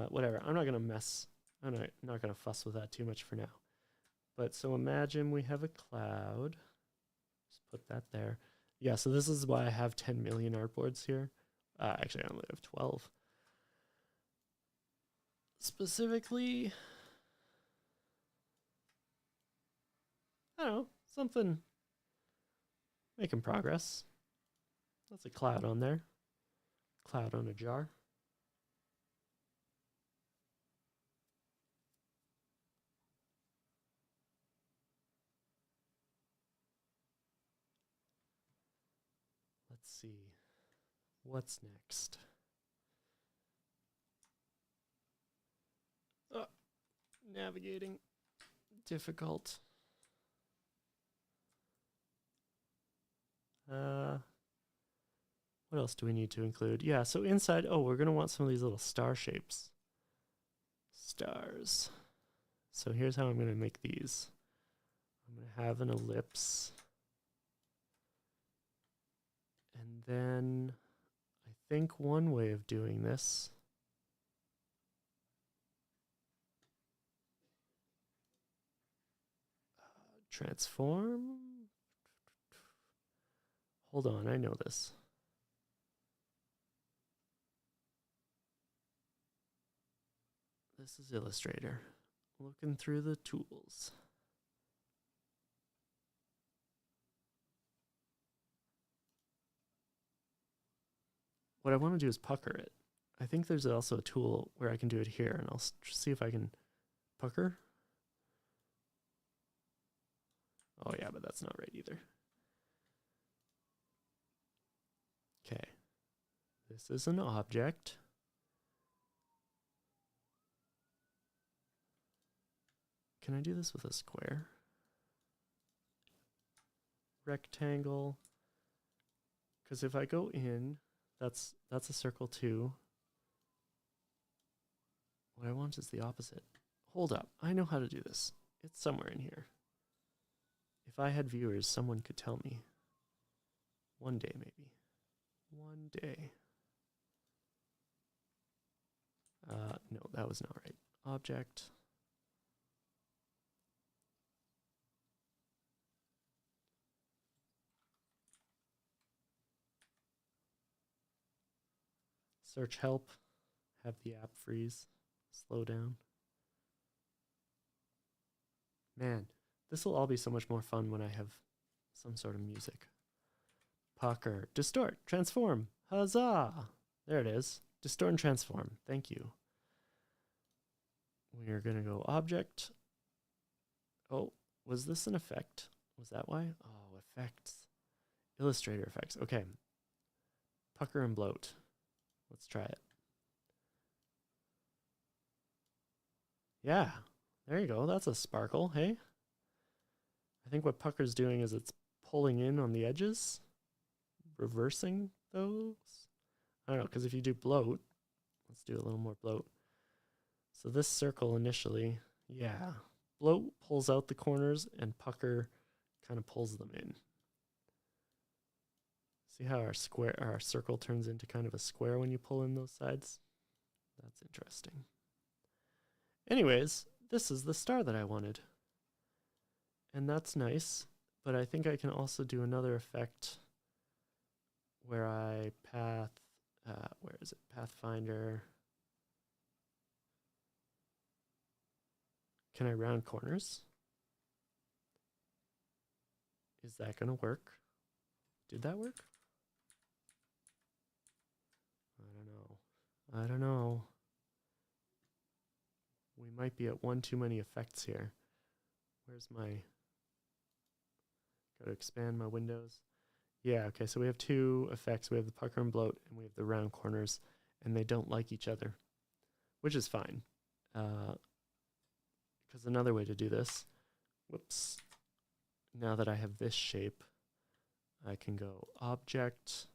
Whatever, I'm not gonna mess, I'm not gonna fuss with that too much for now. But so imagine we have a cloud. Just put that there. Yeah, so this is why I have 10 million artboards here. Actually, I only have 12. Specifically, I don't know, something making progress. That's a cloud on there. Cloud on a jar. Let's see. What's next? navigating difficult. What else do we need to include? Yeah, so inside, oh, we're going to want some of these little star shapes. Stars. So here's how I'm going to make these. I'm going to have an ellipse. And then I think one way of doing this transform. Hold on, I know this. This is Illustrator. Looking through the tools. What I want to do is pucker it. I think there's also a tool where I can do it here, and I'll see if I can pucker. Oh yeah, but that's not right either. Okay. This is an object. Can I do this with a square? Rectangle. Because if I go in, that's a circle too. What I want is the opposite. Hold up, I know how to do this. It's somewhere in here. If I had viewers, someone could tell me. One day, maybe. One day. No, that was not right. Object. Search help. Have the app freeze. Slow down. Man, this will all be so much more fun when I have some sort of music. Pucker. Distort. Transform. Huzzah! There it is. Distort and transform. Thank you. We are going to go object. Oh, was this an effect? Was that why? Oh, effects. Illustrator effects. Okay. Pucker and bloat. Let's try it. Yeah, there you go. That's a sparkle, hey? I think what pucker's doing is it's pulling in on the edges, reversing those. I don't know, because if you do bloat, let's do a little more bloat. So this circle initially, yeah, bloat pulls out the corners and pucker kind of pulls them in. See how our circle turns into kind of a square when you pull in those sides? That's interesting. Anyways, this is the star that I wanted. And that's nice, but I think I can also do another effect where I where is it? Pathfinder. Can I round corners? Is that going to work? Did that work? I don't know. We might be at one too many effects here. Where's my... Got to expand my windows. Yeah, okay, so we have two effects. We have the pucker and bloat, and we have the round corners, and they don't like each other, which is fine. Because another way to do this, whoops, now that I have this shape, I can go object,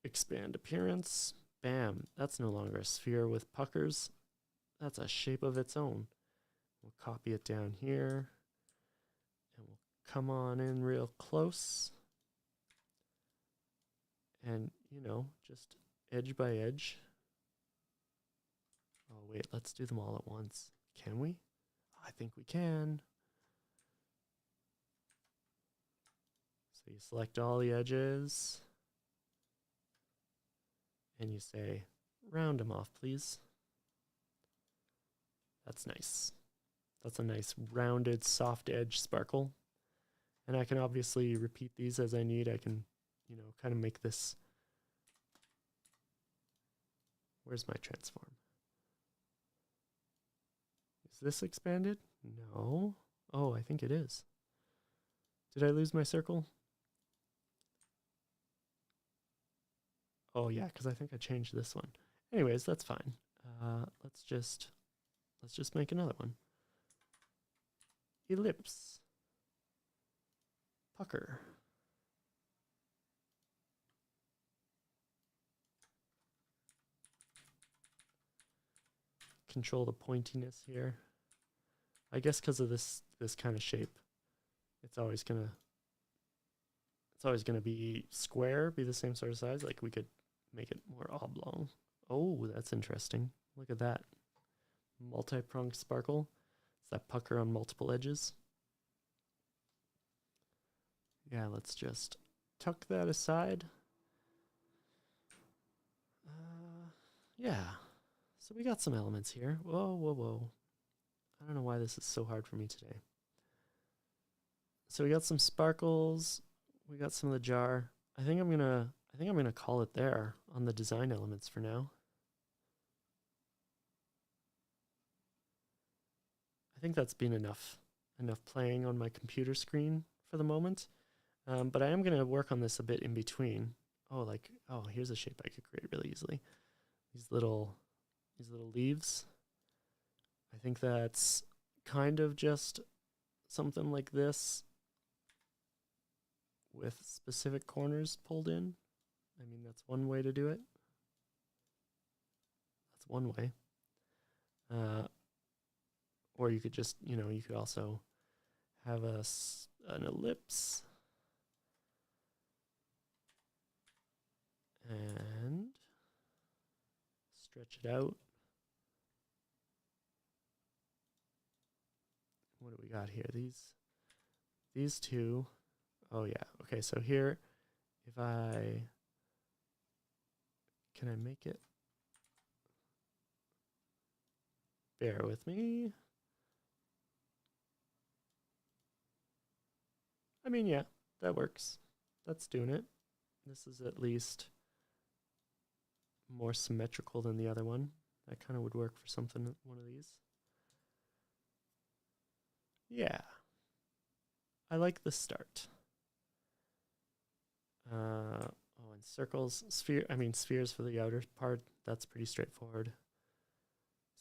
expand appearance, bam, that's no longer a sphere with puckers. That's a shape of its own. We'll copy it down here, and we'll come on in real close. And, you know, just edge by edge. Oh, wait, let's do them all at once. Can we? I think we can. So you select all the edges. And you say, round them off, please. That's nice. That's a nice rounded, soft edge sparkle. And I can obviously repeat these as I need. I can, you know, kind of make this. Where's my transform? Is this expanded? No. Oh, I think it is. Did I lose my circle? Oh yeah, because I think I changed this one. Anyways, that's fine. Let's just Let's just make another one. Ellipse. Pucker. Control the pointiness here. I guess because of this kind of shape, it's always gonna be square, be the same sort of size. Like we could make it more oblong. Oh, that's interesting. Look at that. Multi-pronged sparkle. It's that pucker on multiple edges. Yeah, let's just tuck that aside. Yeah, so we got some elements here. Whoa, whoa, whoa. I don't know why this is so hard for me today. So we got some sparkles. We got some of the jar. I think I'm gonna call it there on the design elements for now. I think that's been enough playing on my computer screen for the moment. But I am gonna work on this a bit in between. Oh, here's a shape I could create really easily. These little leaves. I think that's kind of just something like this with specific corners pulled in. I mean, that's one way to do it. That's one way. Or you could just, you could also have an ellipse and stretch it out. What do we got here? These two. Oh yeah. Okay, so here, can I make it? Bear with me. I mean, yeah, that works. That's doing it. This is at least more symmetrical than the other one. That kind of would work for one of these. Yeah. I like the start. And circles, spheres for the outer part. That's pretty straightforward.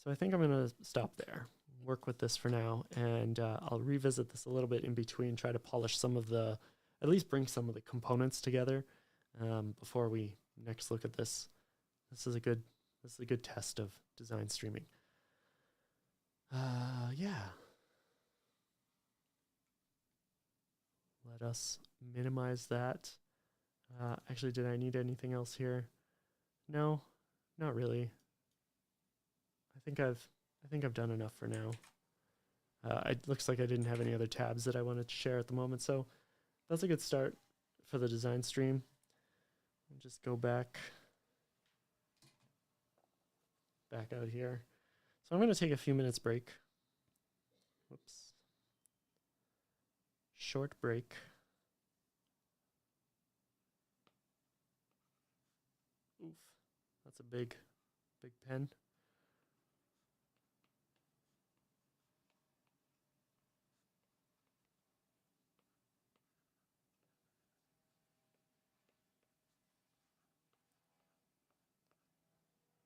So I think I'm going to stop there, work with this for now, and I'll revisit this a little bit in between, try to polish at least bring some of the components together before we next look at this. This is a good test of design streaming. Yeah. Let us minimize that. Actually, did I need anything else here? No, not really. I think I've done enough for now. It looks like I didn't have any other tabs that I wanted to share at the moment, so that's a good start for the design stream. I'll just go back out here. So I'm going to take a few minutes break. Whoops. Short break. Oof, that's a big pen.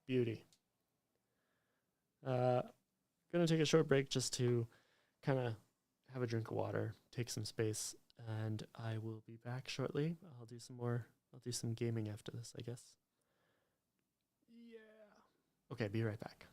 Beauty. Gonna take a short break just to kind of have a drink of water, take some space, and I will be back shortly. I'll do some gaming after this, I guess. Yeah. Okay, be right back.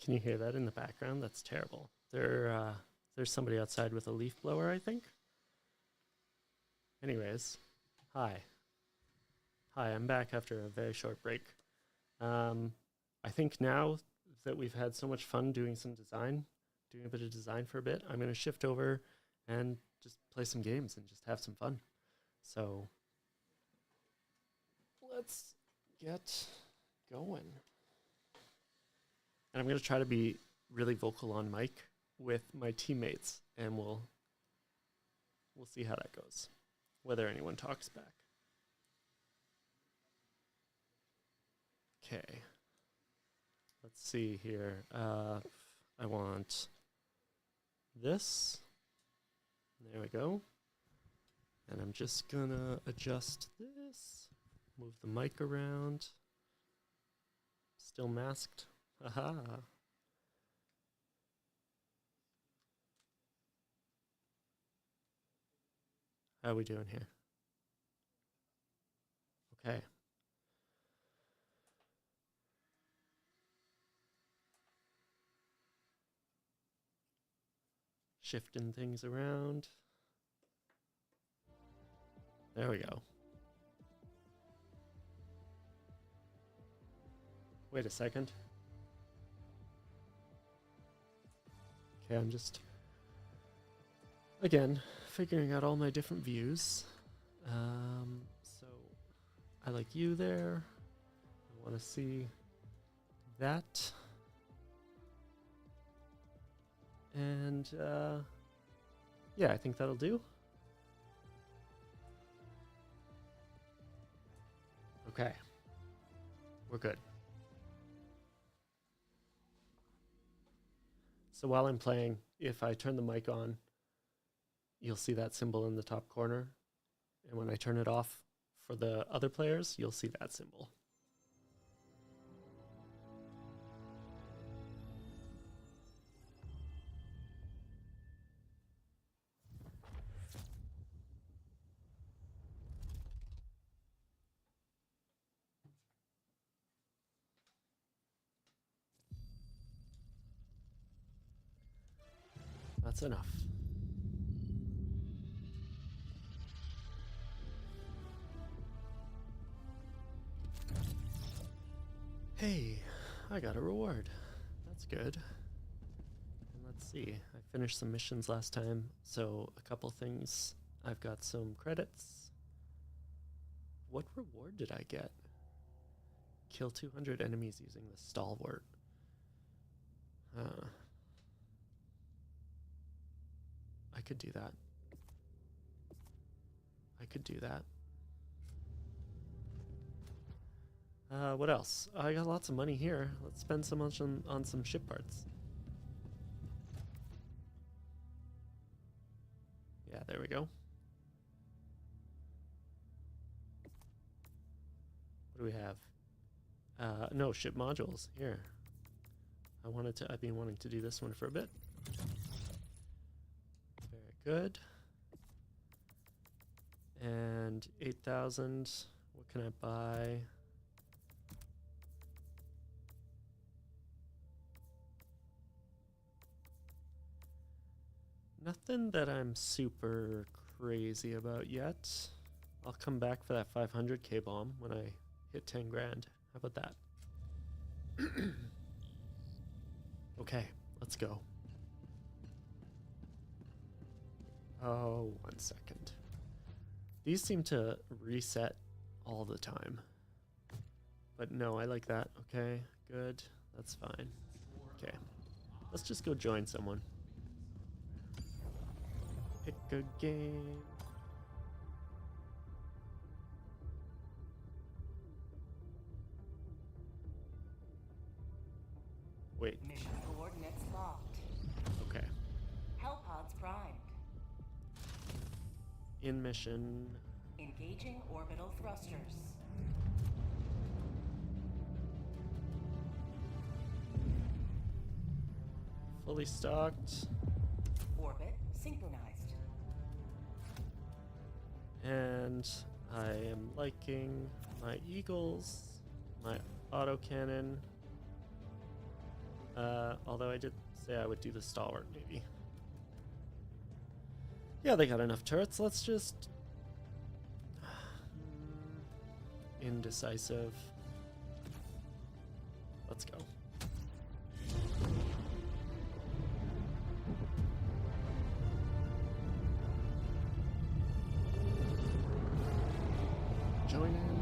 Can you hear that in the background? That's terrible. There's somebody outside with a leaf blower, I think. Anyways, hi. Hi, I'm back after a very short break. I think now that we've had so much fun doing a bit of design for a bit, I'm going to shift over and just play some games and just have some fun. So let's get going. And I'm going to try to be really vocal on mic with my teammates, and we'll see how that goes, whether anyone talks back. Okay. Let's see here. I want this. There we go. And I'm just gonna adjust this. Move the mic around. Still masked. Haha. How are we doing here? Okay. Shifting things around. There we go. Wait a second. Okay, I'm just, again, figuring out all my different views. So I like you there. I want to see that. And yeah, I think that'll do. Okay, we're good. So while I'm playing, if I turn the mic on, you'll see that symbol in the top corner. And when I turn it off for the other players, you'll see that symbol. That's enough. Hey, I got a reward. That's good. And let's see, I finished some missions last time, so a couple things. I've got some credits. What reward did I get? Kill 200 enemies using the stalwart. I could do that. I could do that. What else? I got lots of money here. Let's spend so much on some ship parts. Yeah, there we go. What do we have? No, ship modules. Here. I've been wanting to do this one for a bit. Very good. And 8,000. What can I buy? Nothing that I'm super crazy about yet. I'll come back for that 500k bomb when I hit 10 grand. How about that? Okay, let's go. Oh, 1 second. These seem to reset all the time. But no, I like that. Okay, good. That's fine. Okay, let's just go join someone. Pick a game. Wait. Mission coordinates locked. Okay. Hellpods primed. In mission. Engaging orbital thrusters. Fully stocked. Orbit synchronized. And I am liking my eagles, my autocannon. Although I did say I would do the stalwart, maybe. Yeah, they got enough turrets. Let's just... Indecisive. Let's go. Join in.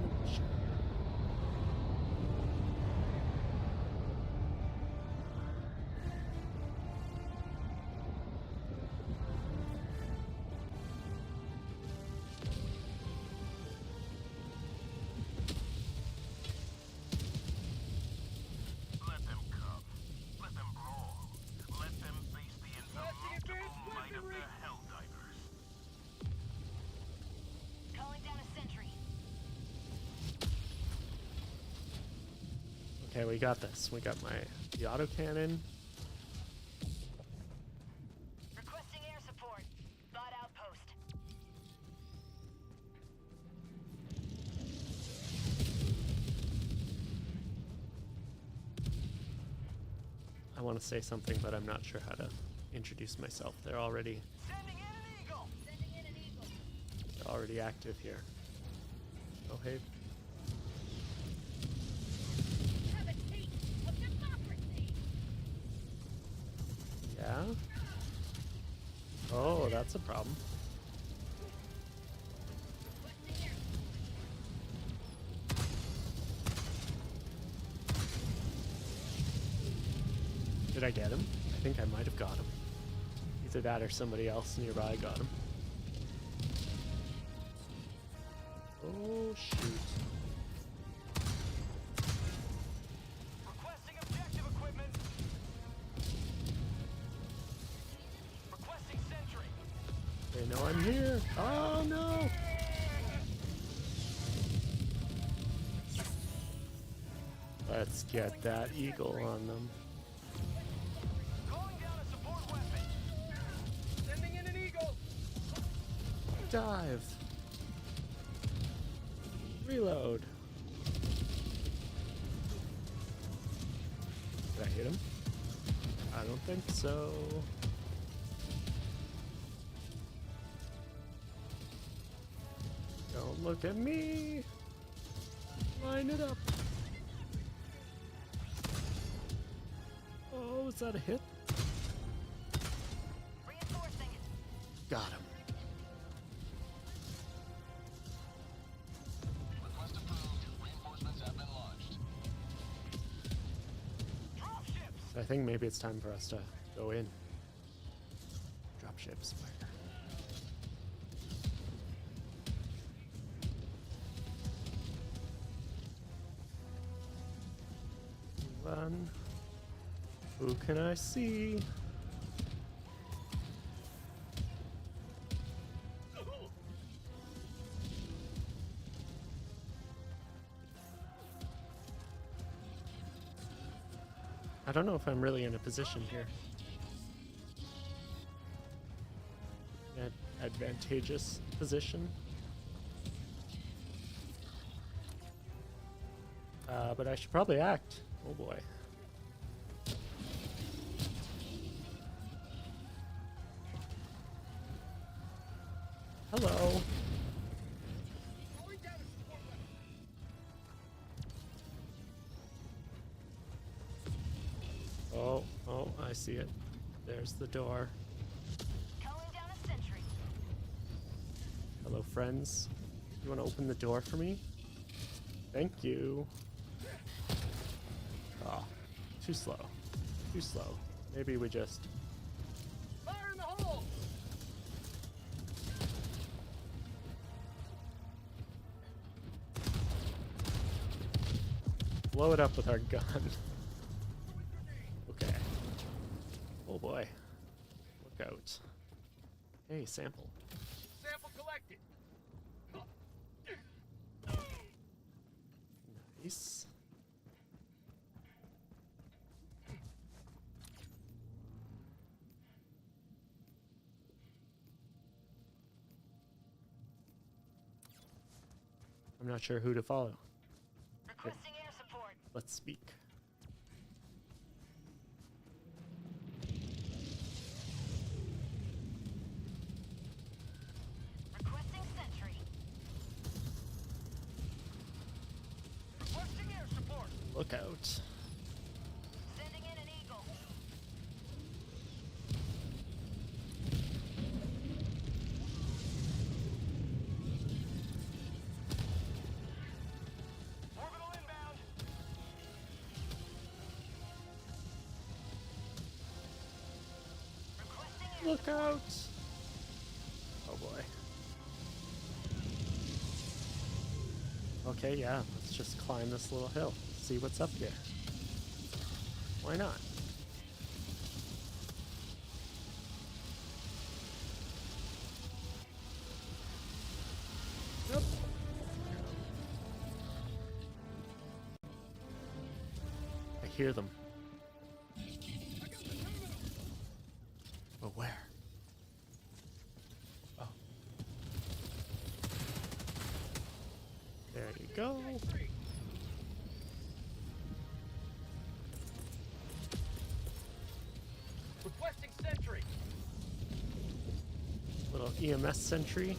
Okay, we got this. We got the autocannon. Requesting air support. Bot outpost. I want to say something, but I'm not sure how to introduce myself. They're already Sending in an eagle. Sending in an eagle. they're already active here. Oh hey. Have a taste of democracy. Yeah? Oh, that's a problem. Requesting air Did I get him? I think I might have got him. Either that or somebody else nearby got him. Oh shoot. Requesting objective equipment. Requesting sentry. They know I'm here. Oh no! Let's get that eagle on them. Calling down a support weapon. Sending in an eagle. Dive. Reload. Did I hit him? I don't think so. Don't look at me. Line it up. Oh, is that a hit? Reinforcing. Got him. Request approved. Reinforcements have been launched. Drop ships. So I think maybe it's time for us to go in. Drop ships. Where? Run. Who can I see? I don't know if I'm really in a position here. Advantageous position. But I should probably act. Oh boy. Hello. Calling down a support weapon. Oh, I see it. There's the door. Calling down a sentry. Hello, friends. You want to open the door for me? Thank you. Oh, too slow. Too slow. Maybe we just... Fire in the hole. blow it up with our gun. Okay. Oh boy. Look out. Hey, sample. Sample collected. Nice. I'm not sure who to follow. Requesting air support. Let's speak. look out. Sending in an eagle. Orbital inbound. Requesting Look out! Oh boy. Okay, yeah, let's just climb this little hill. See what's up here. Why not? Yep. I hear them. But where? Oh. There you go. Requesting sentry. Little EMS sentry.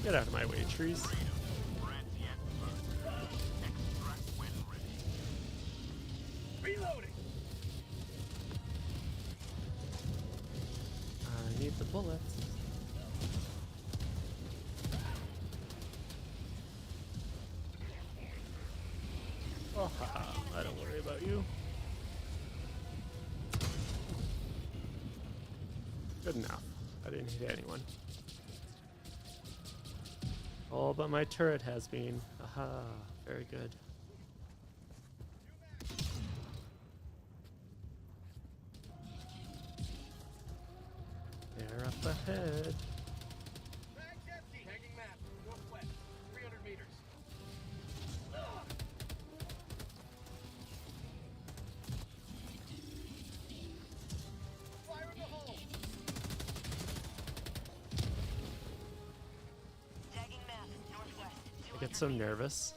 Get out of my way, trees. Reloading. I need the bullets. Oh, haha, I don't worry about you. Good enough. I didn't hit anyone. Oh, but my turret has been. Aha, very good. They're up ahead. Bag's empty. Tagging map. Northwest. 300 meters. Fire in the hole. tagging map. Northwest. I get so nervous.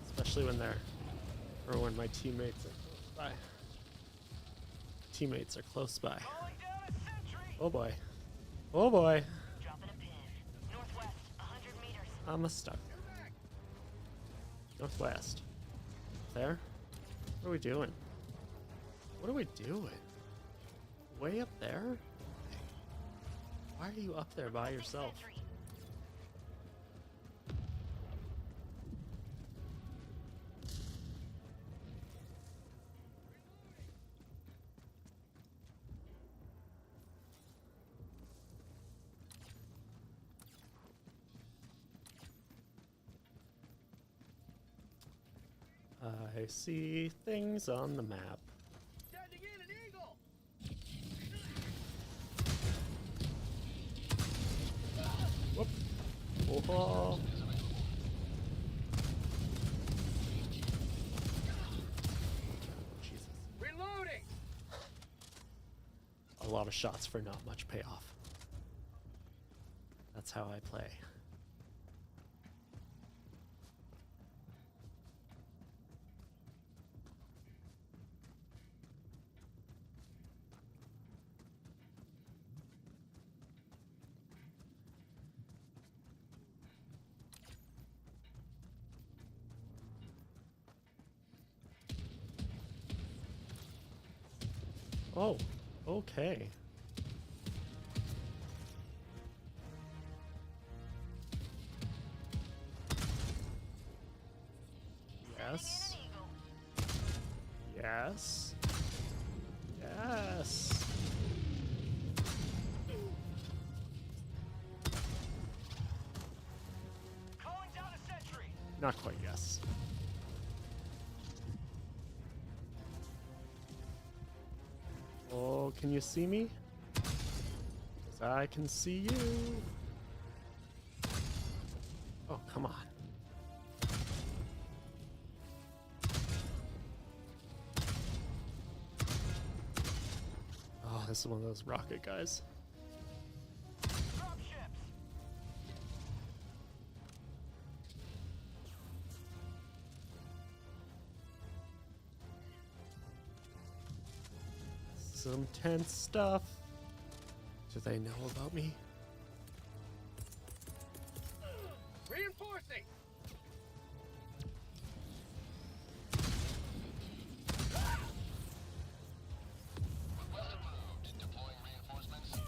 Especially when they're, or when my teammates are close by. Teammates are close by. Calling down a sentry. Oh boy. Oh boy. Dropping a pin. Northwest. 100 meters. I'm a stuck. Northwest. There? What are we doing? What are we doing? Way up there? Why are you up there by yourself? Sentry. I see things on the map. Sending in an eagle. Whoop. Oh. Jesus. Reloading. A lot of shots for not much payoff. That's how I play. Oh, okay. Yes. Sending in an eagle. Yes. Yes. Calling down a sentry. Not quite yes. Oh, can you see me? 'Cause I can see you. Oh, come on. Oh, this is one of those rocket guys. Drop ships. some tense stuff. Do they know about me? Reinforcing! Request approved. Deploying reinforcements.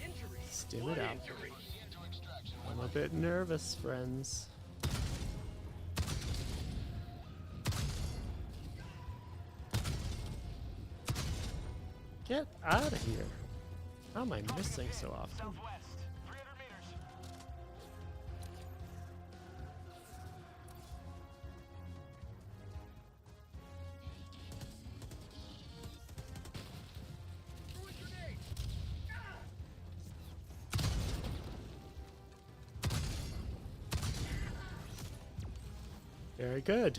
Injury! Stim What it out. injury? Proceed to extraction. I'm a bit nervous, friends. Get out of here. How am I missing so often? Southwest, 300 meters. Throwing grenade! Very good.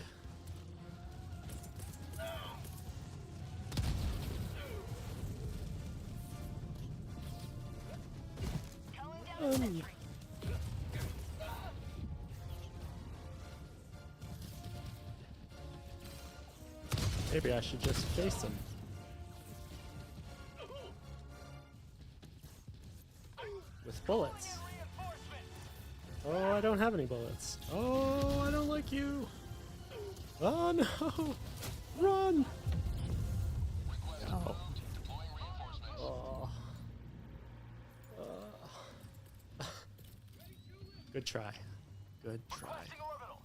Calling down a sentry. Maybe I should just face him. With bullets. Oh, I don't have any bullets. Oh, I don't like you. Oh no! Run! Request Oh. approved. Deploying reinforcements. Oh. Good try. Good try. Requesting orbital.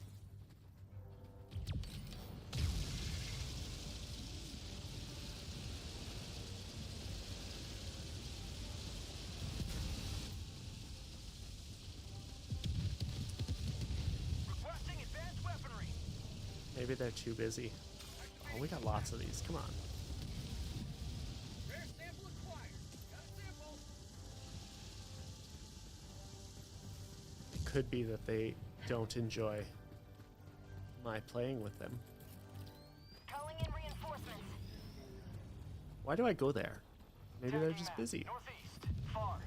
Requesting advanced weaponry. Maybe they're too busy. Oh, we got lots of these. Come on. Rare sample acquired. Got a sample. It could be that they don't enjoy my playing with them. Calling in reinforcements. Why do I go there? Maybe they're Tagging just map. busy. Northeast. Far.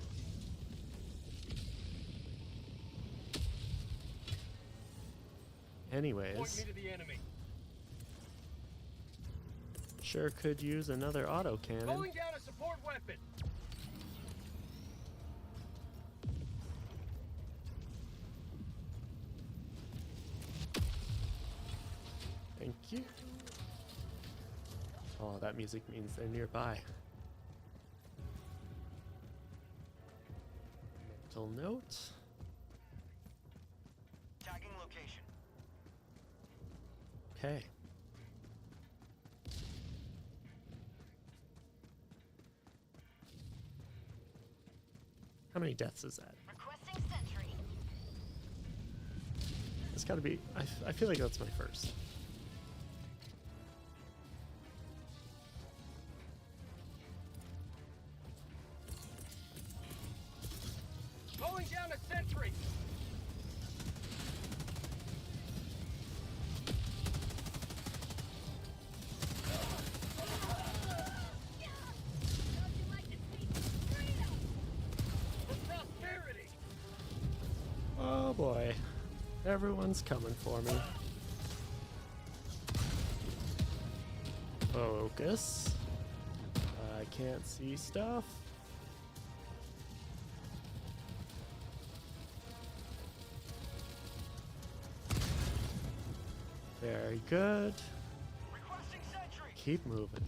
Point Anyways, me to the enemy. sure could use another auto cannon. Calling down a support weapon. Thank you. Oh, that music means they're nearby. Mental note. Tagging location. Okay. How many deaths is that? Requesting sentry. It's gotta be. I feel like that's my first. Calling down a sentry. For prosperity. Oh boy. Everyone's coming for me. Focus. I can't see stuff. Very good. Requesting sentry. Keep moving.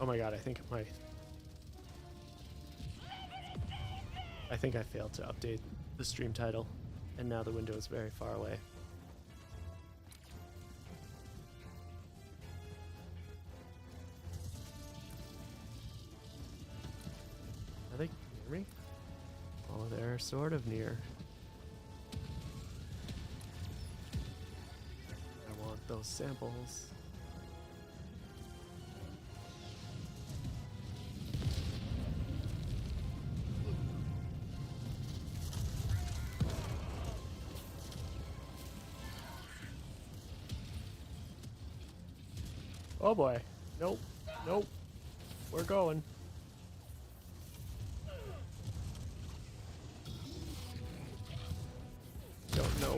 Oh my god, I think I failed to update the stream title, and now the window is very far away. Are they near me? Oh, they're sort of near. I want those samples. Oh boy. Nope. Nope. We're going.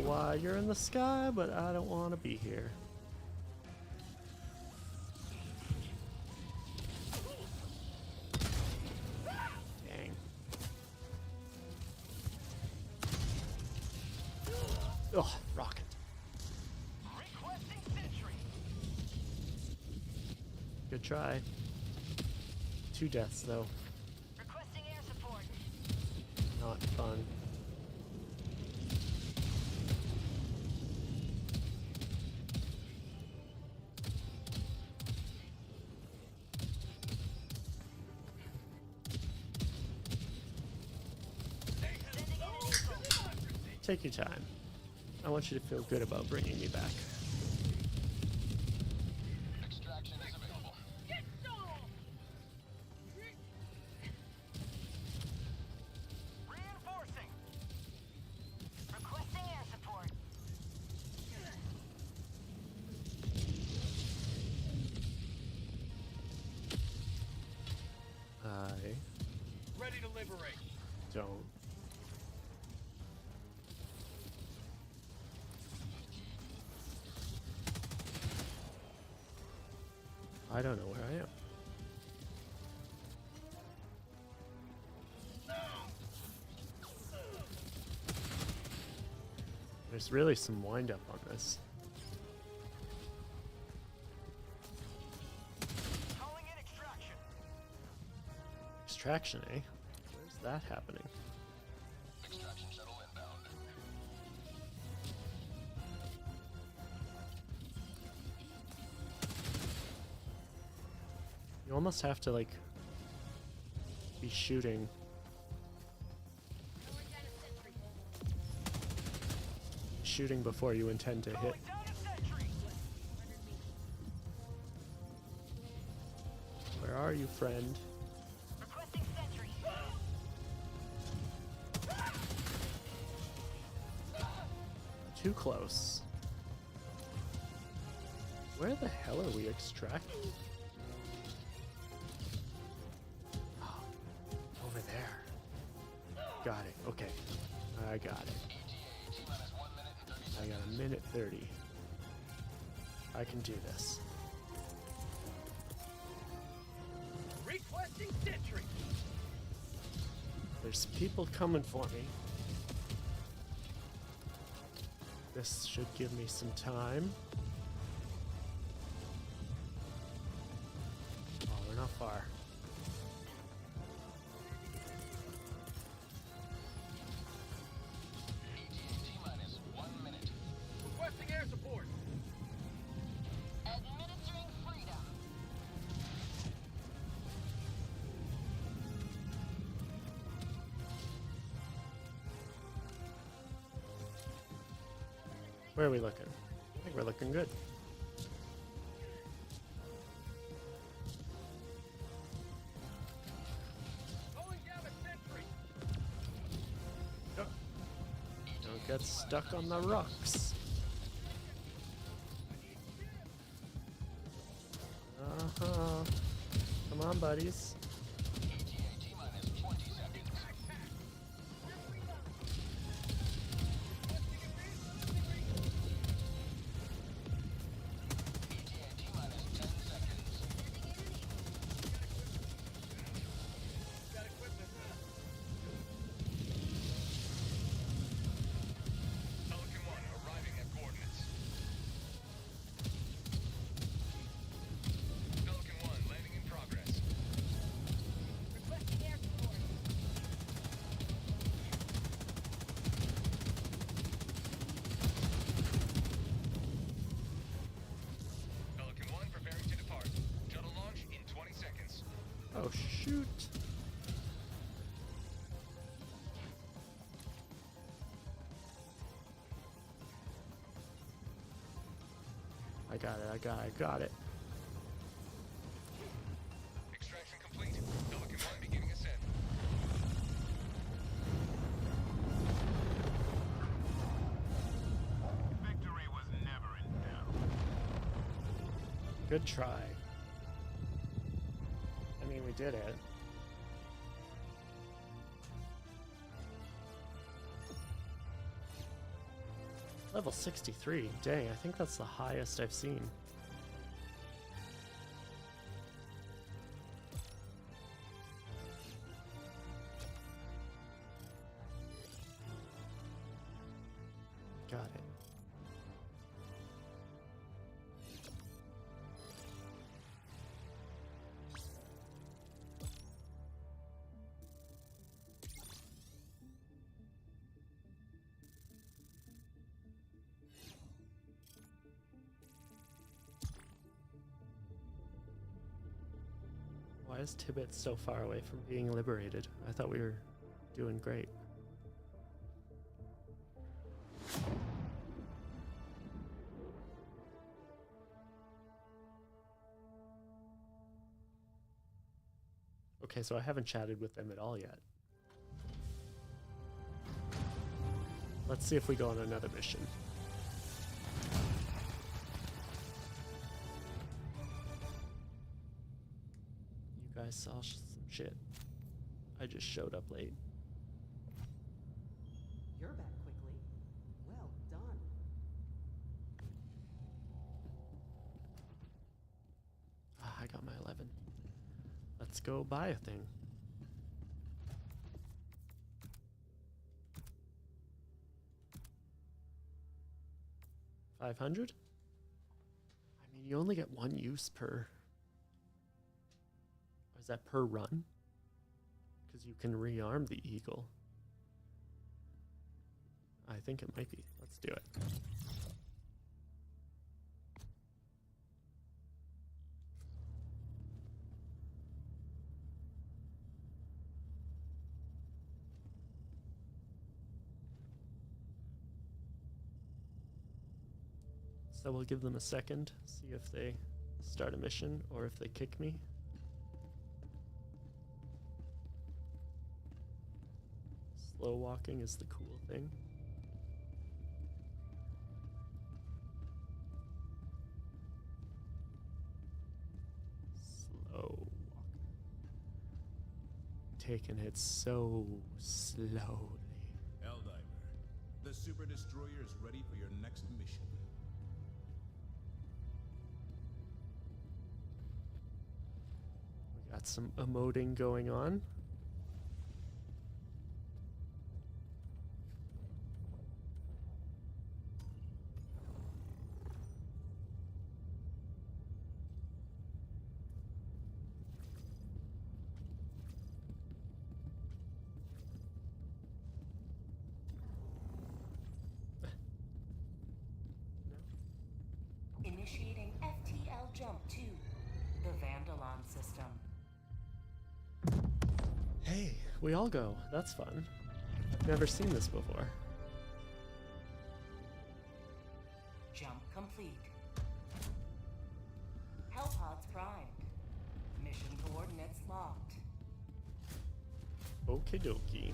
why you're in the sky, but I don't want to be here. Dang. Ugh, rocket. Requesting sentry. Good try. 2 deaths, though. Requesting air support. Not fun. Sending in an eagle. Take your time. I want you to feel good about bringing me back. Extraction is available. Reinforcing. Requesting air support. I Ready to liberate. don't. I don't know where I am. There's really some wind up on this. Calling in extraction. Extraction, eh? Where's that happening? Extraction shuttle inbound. You almost have to, like, be shooting. Shooting before you intend to hit. Calling down a sentry. Where are you, friend? Requesting sentry. Too close. Where the hell are we extracting? Oh, over there. Got it. Okay. I got it. ETA T-minus 1 minute and 30 seconds. I got a minute 30. I can do this. Requesting sentry. There's people coming for me. This should give me some time. Oh, we're not far. ETA T-minus 1 minute. Requesting air support. Administering freedom. Where are we looking? I think we're looking good. Calling down a sentry. Don't get stuck on the rocks. Uh-huh. Come on, buddies. ETA T-minus 20 seconds. ETA T-minus 10 seconds. Got equipment. Pelican 1 arriving at coordinates. Pelican 1 landing in progress. Requesting air support. Pelican 1 preparing to depart. Shuttle launch in 20 seconds. Oh, shoot. I got it, I got it. Extraction complete. Pelican 1 beginning ascent. Victory was never in doubt. Good try. I mean, we did it. Level 63. Dang, I think that's the highest I've seen. Got it. Why is Tibet so far away from being liberated? I thought we were doing great. Okay, so I haven't chatted with them at all yet. Let's see if we go on another mission. You guys saw some shit. I just showed up late. You're back quickly. Well done. Ah, I got my 11. Let's go buy a thing. $500? I mean, you only get one use per. Or is that per run? Because you can rearm the eagle. I think it might be. Let's do it. So we'll give them a second, see if they start a mission or if they kick me. Slow walking is the cool thing. Slow walking. Taking it so slowly. Helldiver, the Super Destroyer is ready for your next mission. We got some emoting going on. Initiating FTL jump to the Vandalon system. Hey, we all go. That's fun. I've never seen this before. Jump complete. Hellpods primed. Mission coordinates locked. Okie dokie.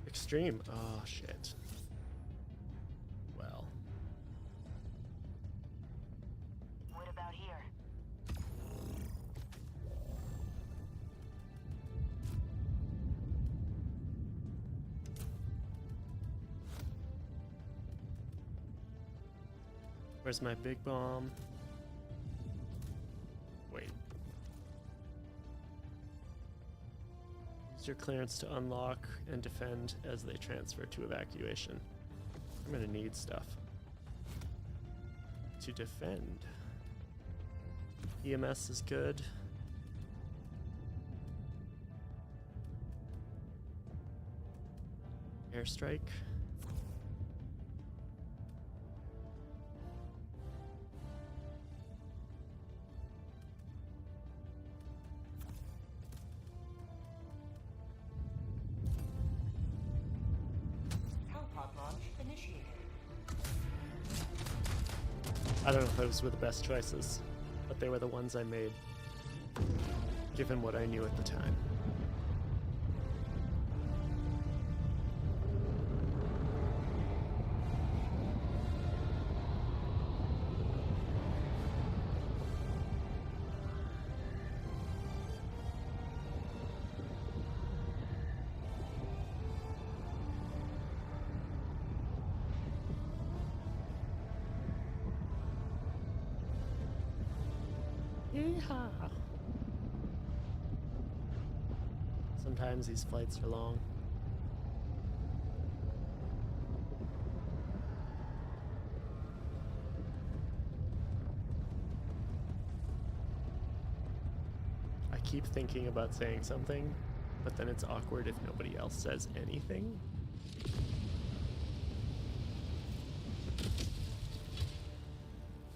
Extreme. Oh, shit. Well. What about here? Where's my big bomb? Wait. Use your clearance to unlock and defend as they transfer to evacuation. I'm gonna need stuff to defend. EMS is good. Airstrike. Hellpod launch initiated. I don't know if those were the best choices, but they were the ones I made, given what I knew at the time. Yeehaw. Sometimes these flights are long. I keep thinking about saying something, but then it's awkward if nobody else says anything.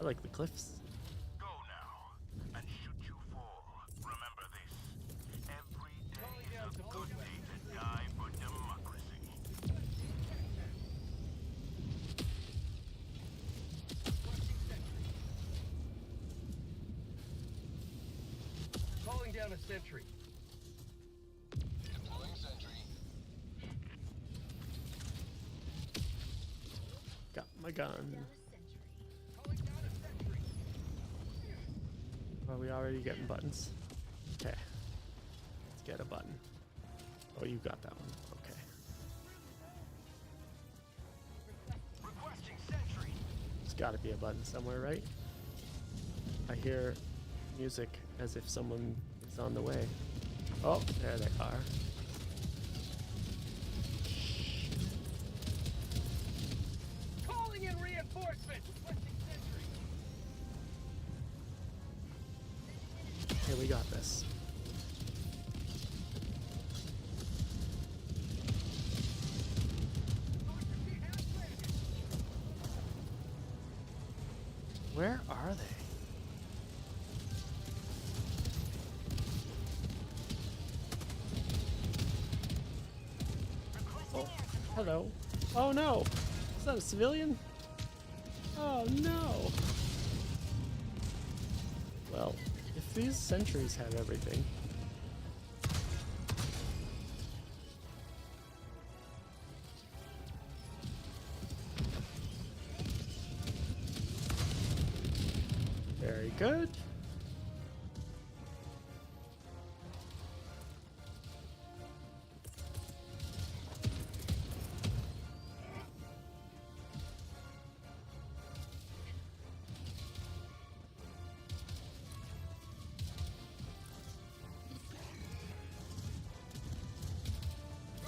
I like the cliffs. Go now and shoot you fall. Remember this. Every day is a good day to die for democracy. Calling down a sentry. Deploying sentry. Got my gun. Calling down a sentry. Are we already getting buttons? Okay. Let's get a button. Oh, you got that one. Okay. Requesting sentry. There's got to be a button somewhere, right? I hear music as if someone is on the way. Oh, there they are. Calling in reinforcements. Requesting sentry. Here, we got this. Where are they? Oh, hello. Oh no! Is that a civilian? Oh no! Well, if these sentries have everything. Very good.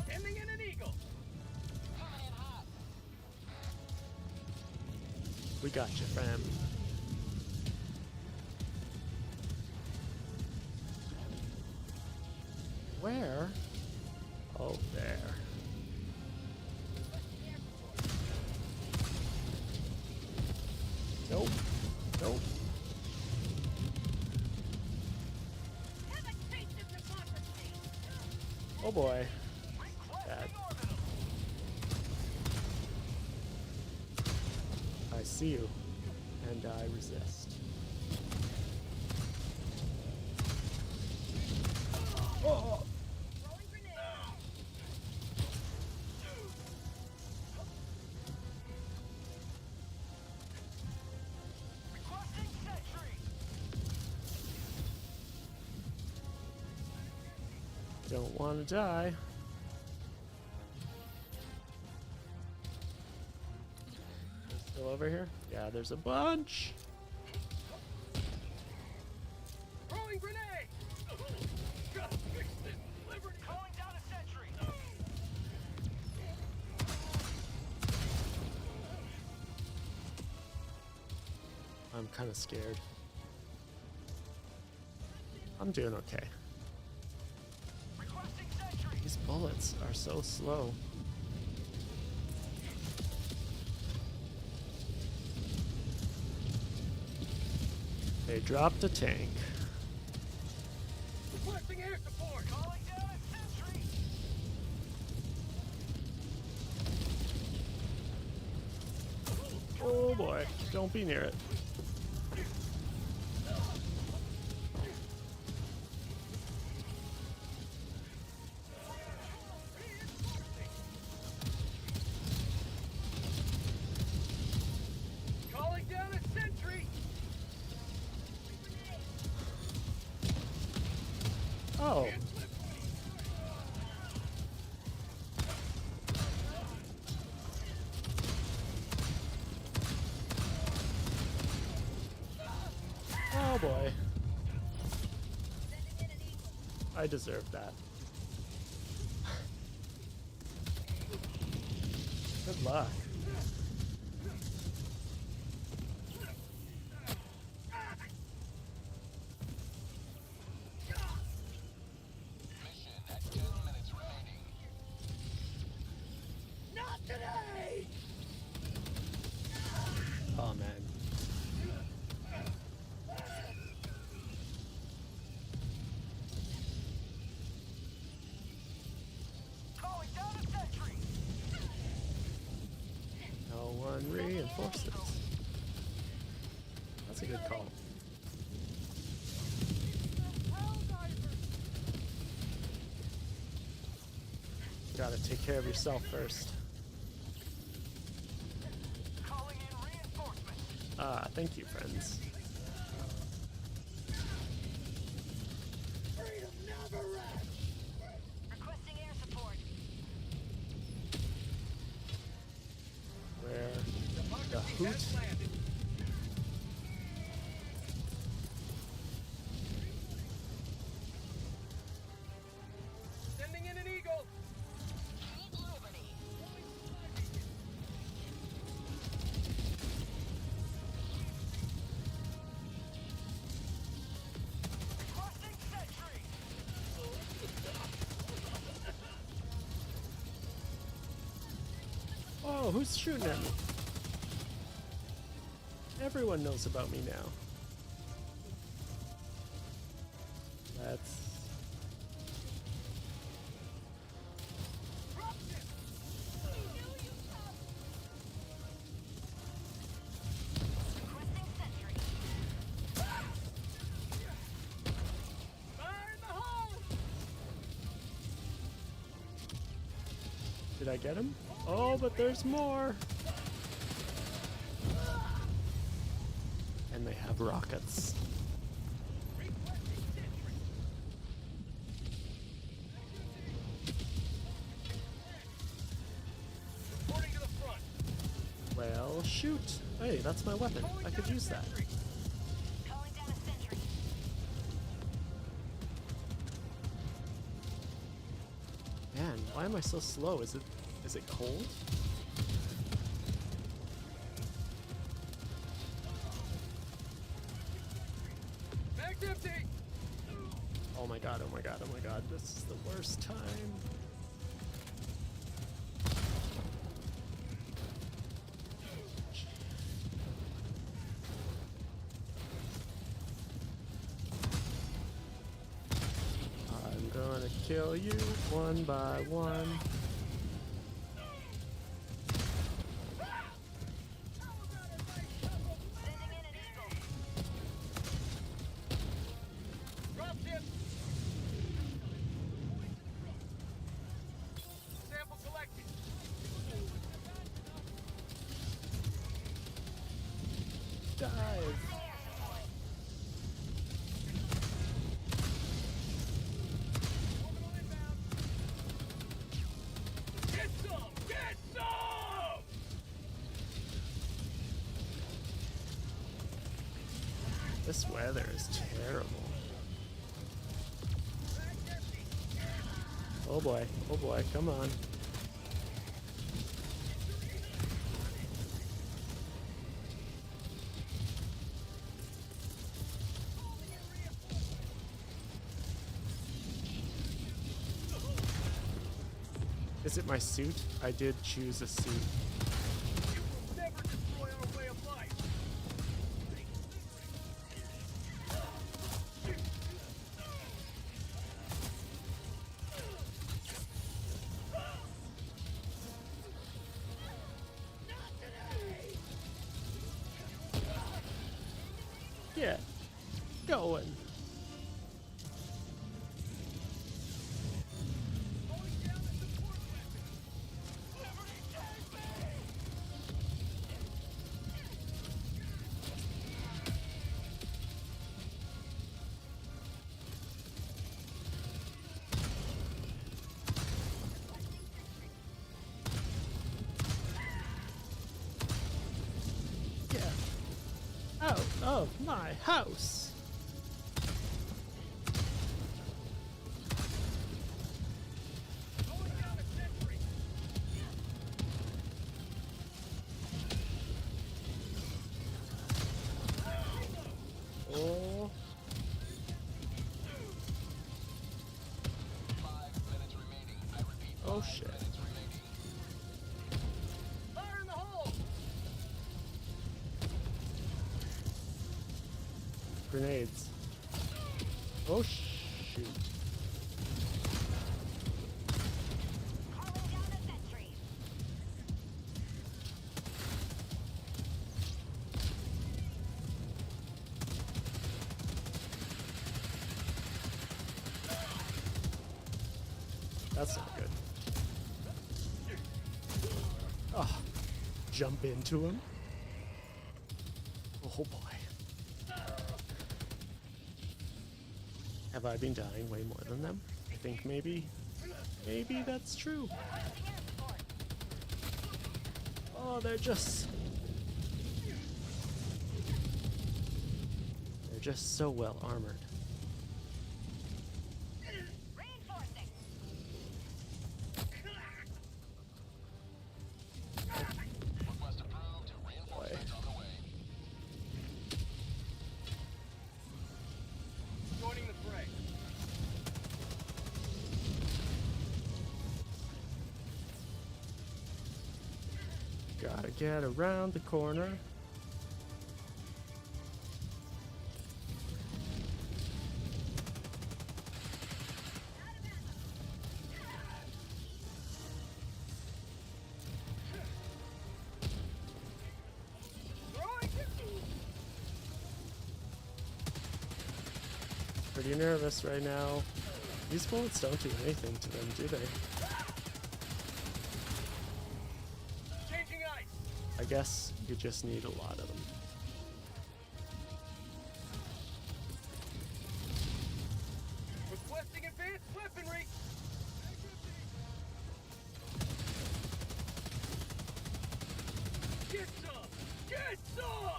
Sending in an eagle. We got you, fam. Where? Oh, there. Nope. Nope. Oh boy. Bad. I see you, and I resist. Oh! Requesting sentry. Don't want to die. Still over here? Yeah, there's a bunch. Throwing grenade. Gotta fix this. Liberty. Calling down a sentry. I'm kind of scared. I'm doing okay. Requesting sentry. These bullets are so slow. They dropped a tank. Requesting air support. Calling down a sentry. Oh boy, don't be near it. Calling down a sentry. Oh, oh boy. I deserve that. Good luck. Mission at 10 minutes remaining. Oh man. Calling down a sentry. No one reinforces. That's a good call. Gotta take care of yourself first. Calling in reinforcements. Ah, thank you, friends. Requesting air support. Where the hoot? Sending in an eagle. Keep Liberty. Requesting sentry. Oh, who's shooting at me? Everyone knows about me now. Let's... Requesting sentry. Fire in the hole. Did I get him? Oh, but there's more! And they have rockets. Reporting to the front. Well, shoot! Hey, that's my weapon. I could use that. Calling down a sentry. Man, why am I so slow? Is it cold? Bag's empty. Oh my god, oh my god, oh my god, this is the worst time. I'm gonna kill you one by one. Sending in an eagle. Dropship. Sample collected. Dive! Orbital inbound. Get some! Get some! This weather is terrible. Oh boy, come on. Is it my suit? I did choose a suit. You will never destroy our way of life. Get going. Calling down a support weapon. Liberty, take me! Get out of my house. Oh shit. Fire in the hole! Grenades. Oh shoot. Calling down a sentry. That's not good. Oh, jump into him. Oh boy. Have I been dying way more than them? I think maybe that's true. Requesting air support. Oh, they're just so well armored. Reinforcing. Request approved. Reinforcements on the way. Joining the fray. Gotta get around the corner. Pretty nervous right now. These bullets don't do anything to them, do they? Changing ice! I guess you just need a lot of them. Requesting advanced weaponry! Get some! Get some!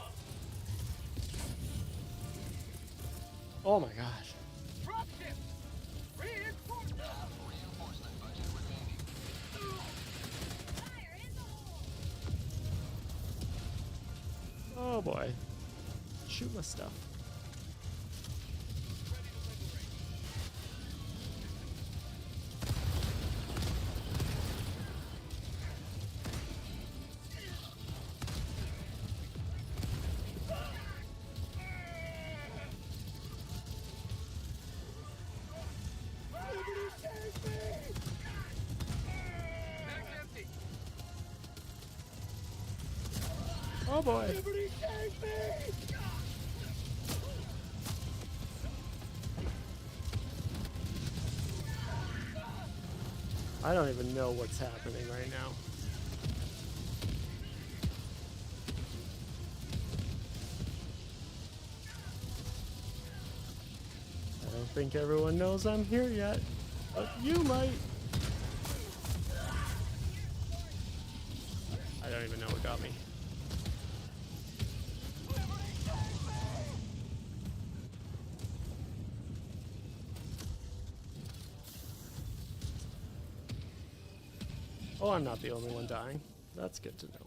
Oh my gosh. Dropship! Reinforcement! Reinforcement budget remaining. Fire in the hole. Oh boy. Shoot my stuff. Back empty! Oh boy. Liberty take me! I don't even know what's happening right now. I don't think everyone knows I'm here yet, but you might. I don't even know what got me. Oh, I'm not the only one dying. That's good to know.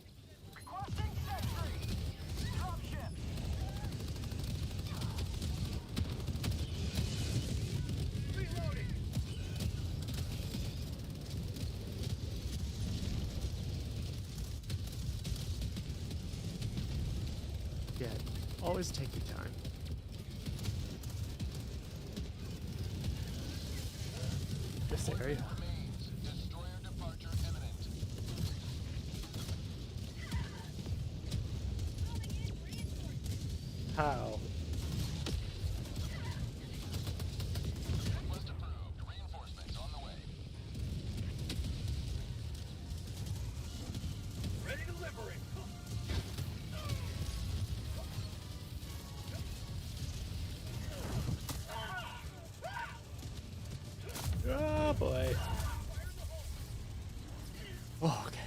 Requesting sentry! Dropship! Reloading! Yeah, always take your time. This area. Remains. Destroyer departure imminent. How? Request approved. Reinforcements on the way. Ready to liberate! Oh boy. Oh, okay.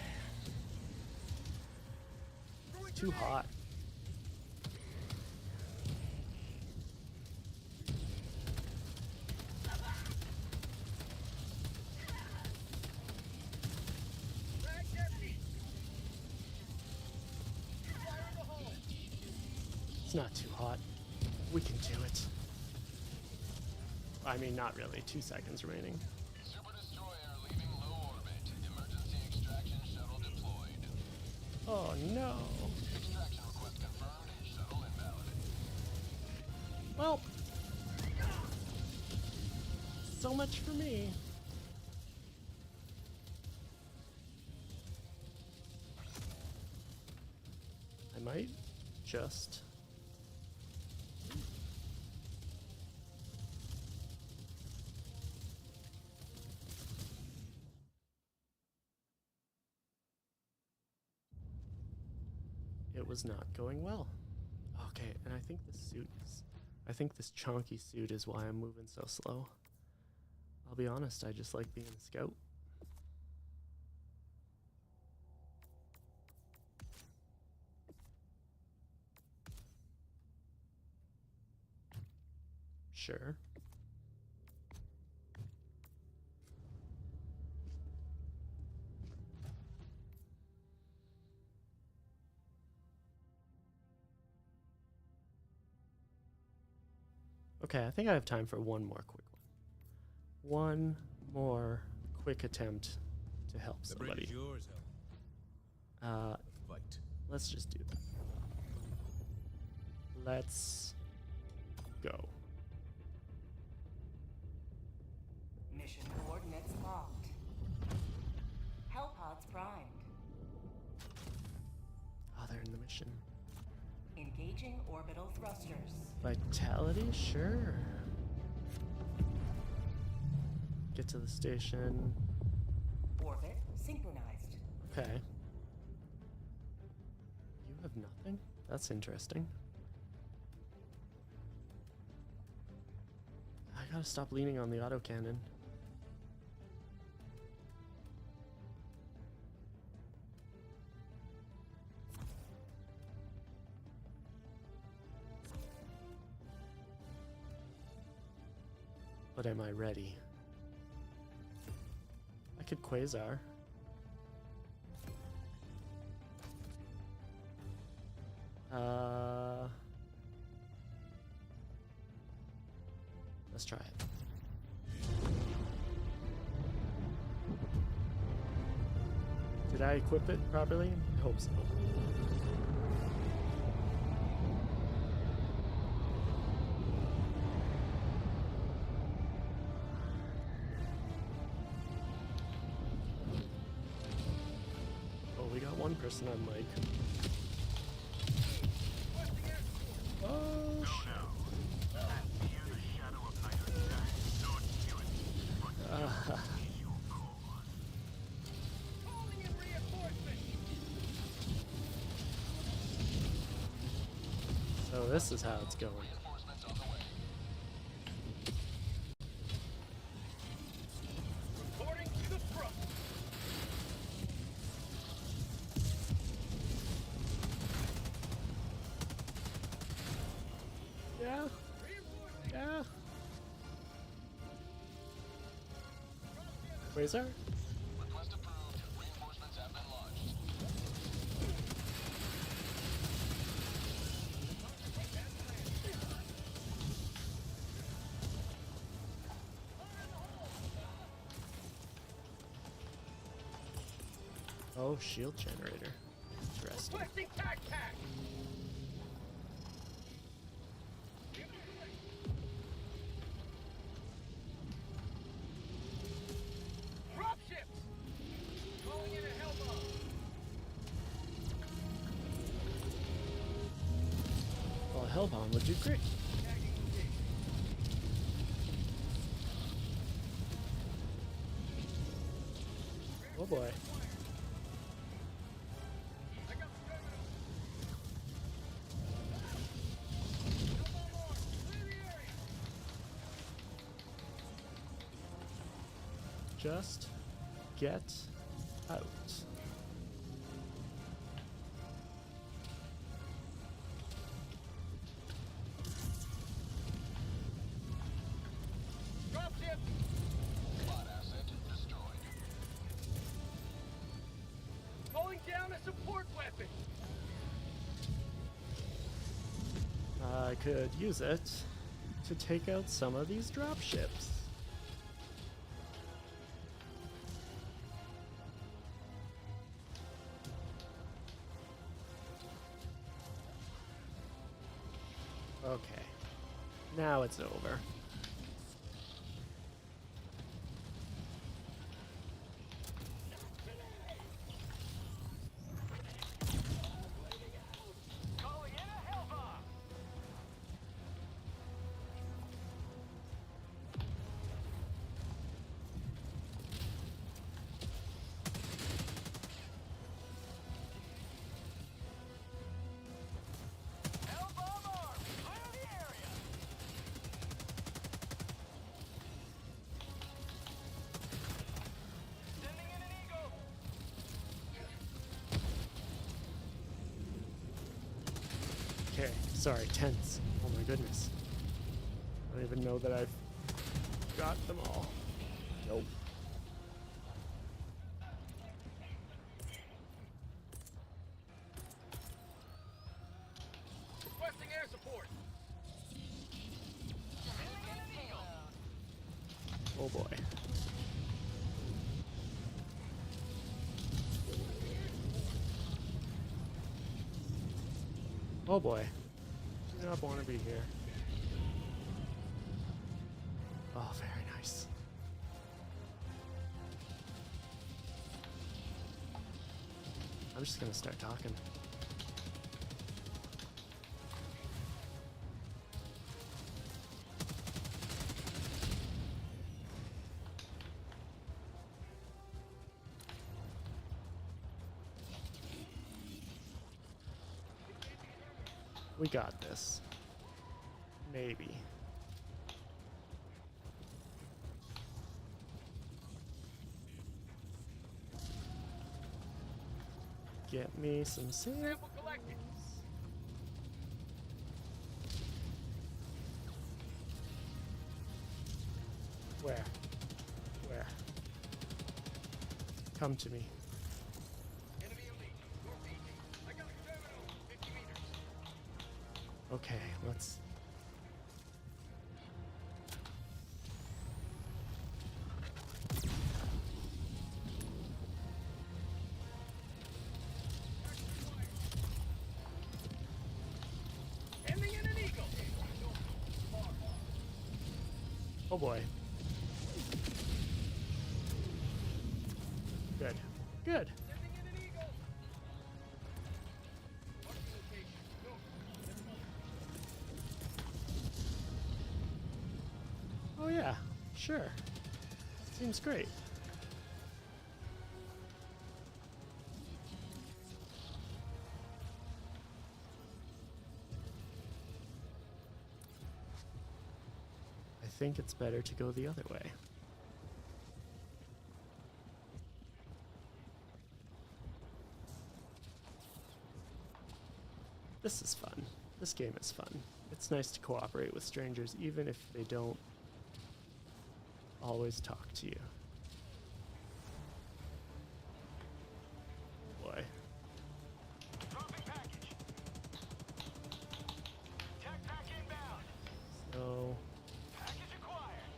Too hot. Back empty! Fire in the hole! It's not too hot. We can do it. I mean, not really. 2 seconds remaining. Super destroyer leaving low orbit. Oh no. Extraction request confirmed. Shuttle invalid. Well, so much for me. I might just it was not going well. Okay, and I think this chonky suit is why I'm moving so slow. I'll be honest, I just like being a scout. Sure. Okay, I think I have time for one more quick one. One more quick attempt to help The bridge is somebody. yours, Hell. Fight. Let's just do that. Let's go. Mission coordinates locked. Hellpods primed. Oh, they're in the mission. Engaging orbital thrusters. Vitality? Sure. Get to the station. Orbit synchronized. Okay. You have nothing? That's interesting. I gotta stop leaning on the autocannon. But am I ready? I could Quasar. Let's try it. Did I equip it properly? I hope so. Oh, we got one person on mic. Oh, sh- Fear the shadow of night attack. Don't do it, but is your cause. so this is how it's going. Reinforcements on the way. Reporting to the front. Yeah. Yeah. Quasar? Request approved. Reinforcements have been launched. Oh, shield generator. Interesting. Requesting tac. Dropships! Calling in a hellbomb. Well, a Hellbomb would do great. Oh boy. Just get out. Dropship! Spot asset destroyed. Calling down a support weapon. I could use it to take out some of these dropships. Okay. Now it's over. Calling in a Hellbomb! Hellbomb armed! Clear the area! Sending in an eagle! Okay, sorry, tense. Oh my goodness. I don't even know that I've got them all. Nope. Requesting air support! Sending in an eagle! Oh boy. Oh boy. Do not want to be here. Oh, very nice. I'm just gonna start talking. We got this. Maybe. Get me some samples. Sample collected! Where? Where? Come to me. Enemy elite, northeast. I got a terminal, 50 meters. Okay, let's. Sending in an eagle! Oh boy. Good. Good. Sending in an eagle! Marking location, north. Oh yeah, sure. Seems great. I think it's better to go the other way. This is fun. This game is fun. It's nice to cooperate with strangers even if they don't always talk to you. Boy. Dropping package. Tech pack inbound. So Package acquired.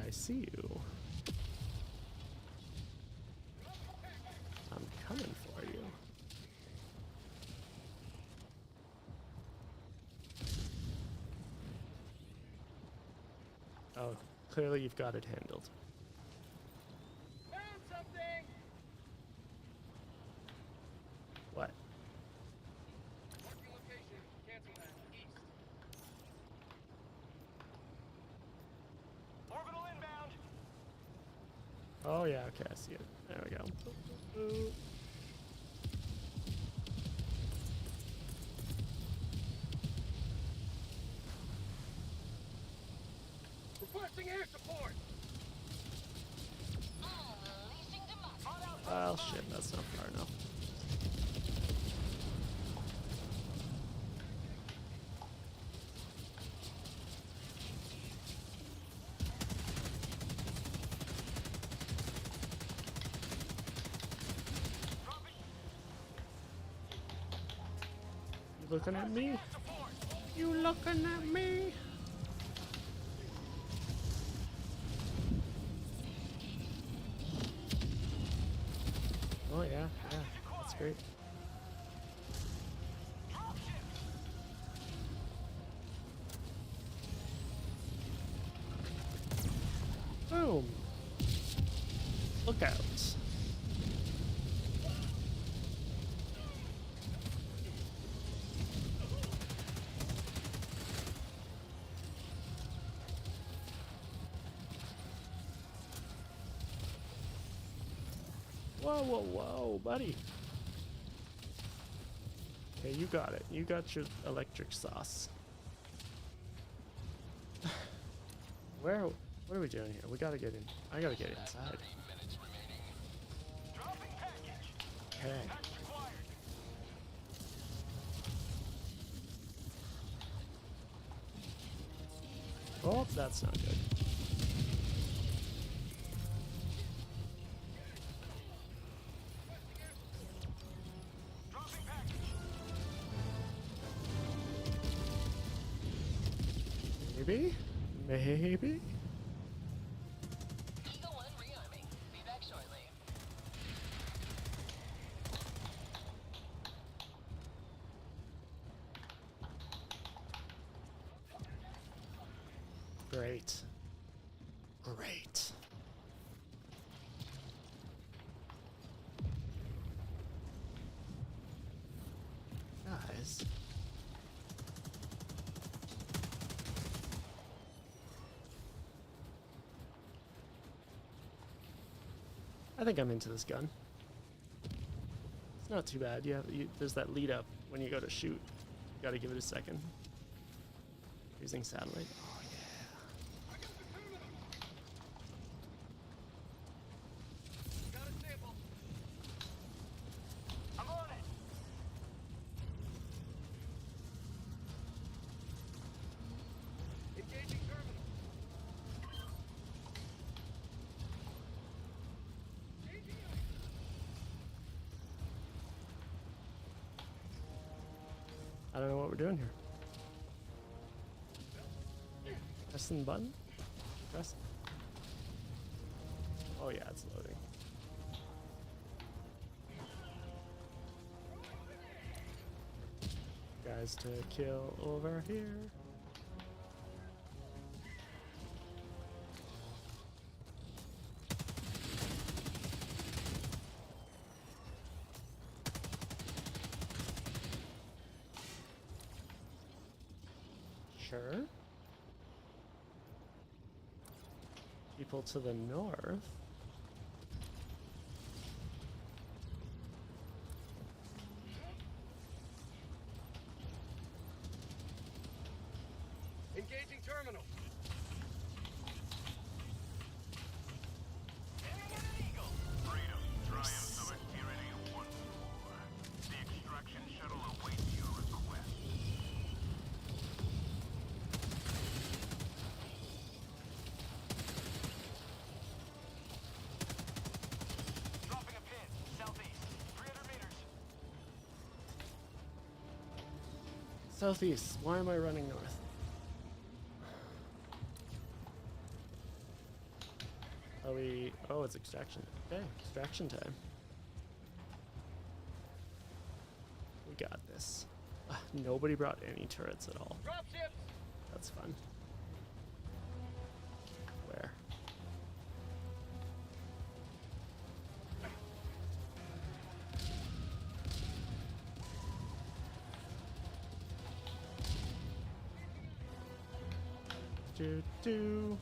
I see you. I'm coming for you. Oh, clearly you've got it handled. Found something! What? Marking location, cancel that. East. Orbital inbound. Oh yeah, okay, I see it. There we go. Ooh. Requesting air support. Unleashing democracy. Well, shit, that's not far enough. You looking at me? Support. You looking at me? Oh yeah, yeah, that's great. Whoa, whoa, whoa, buddy. Okay, you got it. You got your electric sauce. Where? What are we doing here? We gotta get in. I gotta get inside. 30 minutes remaining. Dropping package. Okay. Patch required. Oh, that's not good. Dropping package. Maybe? Maybe? Eagle 1 rearming. Be back shortly. Great. Great. Guys. I think I'm into this gun. It's not too bad. There's that lead up when you go to shoot. You gotta give it a second. Using satellite. Oh yeah. Got a sample. I'm on it. Engaging terminal. I don't know what we're doing here. Pressing the button? Press. Oh yeah, it's loading. Guys to kill over here. Sure. People to the north. Engaging terminal. Freedom, triumph of Tyranny 1-4. The extraction shuttle awaits your request. Dropping a pin, southeast, 300 meters. Southeast. Why am I running north? Are we... Oh, it's extraction. Okay, extraction time. We got this. Nobody brought any turrets at all. Dropships. That's fun. Where? Do.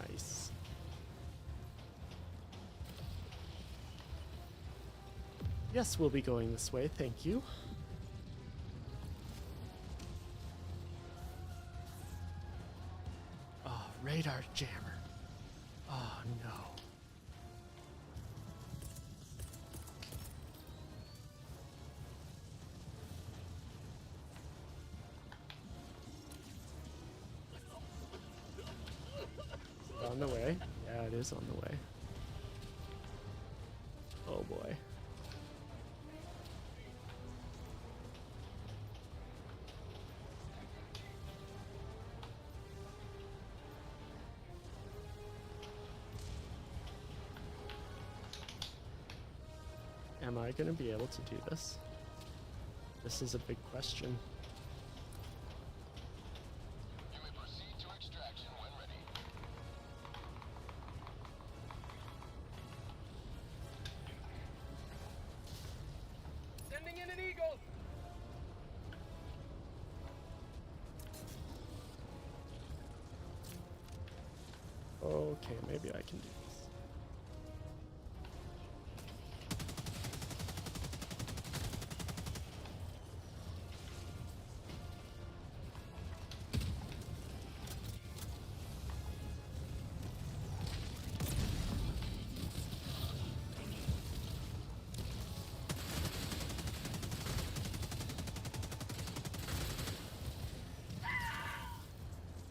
Nice. Yes, we'll be going this way, thank you. Oh, radar jammer. Oh no. Is it on the way? Yeah, it is on the way. Oh boy. Am I going to be able to do this? This is a big question. You may proceed to extraction when ready. Sending in an eagle. Okay, maybe I can do this.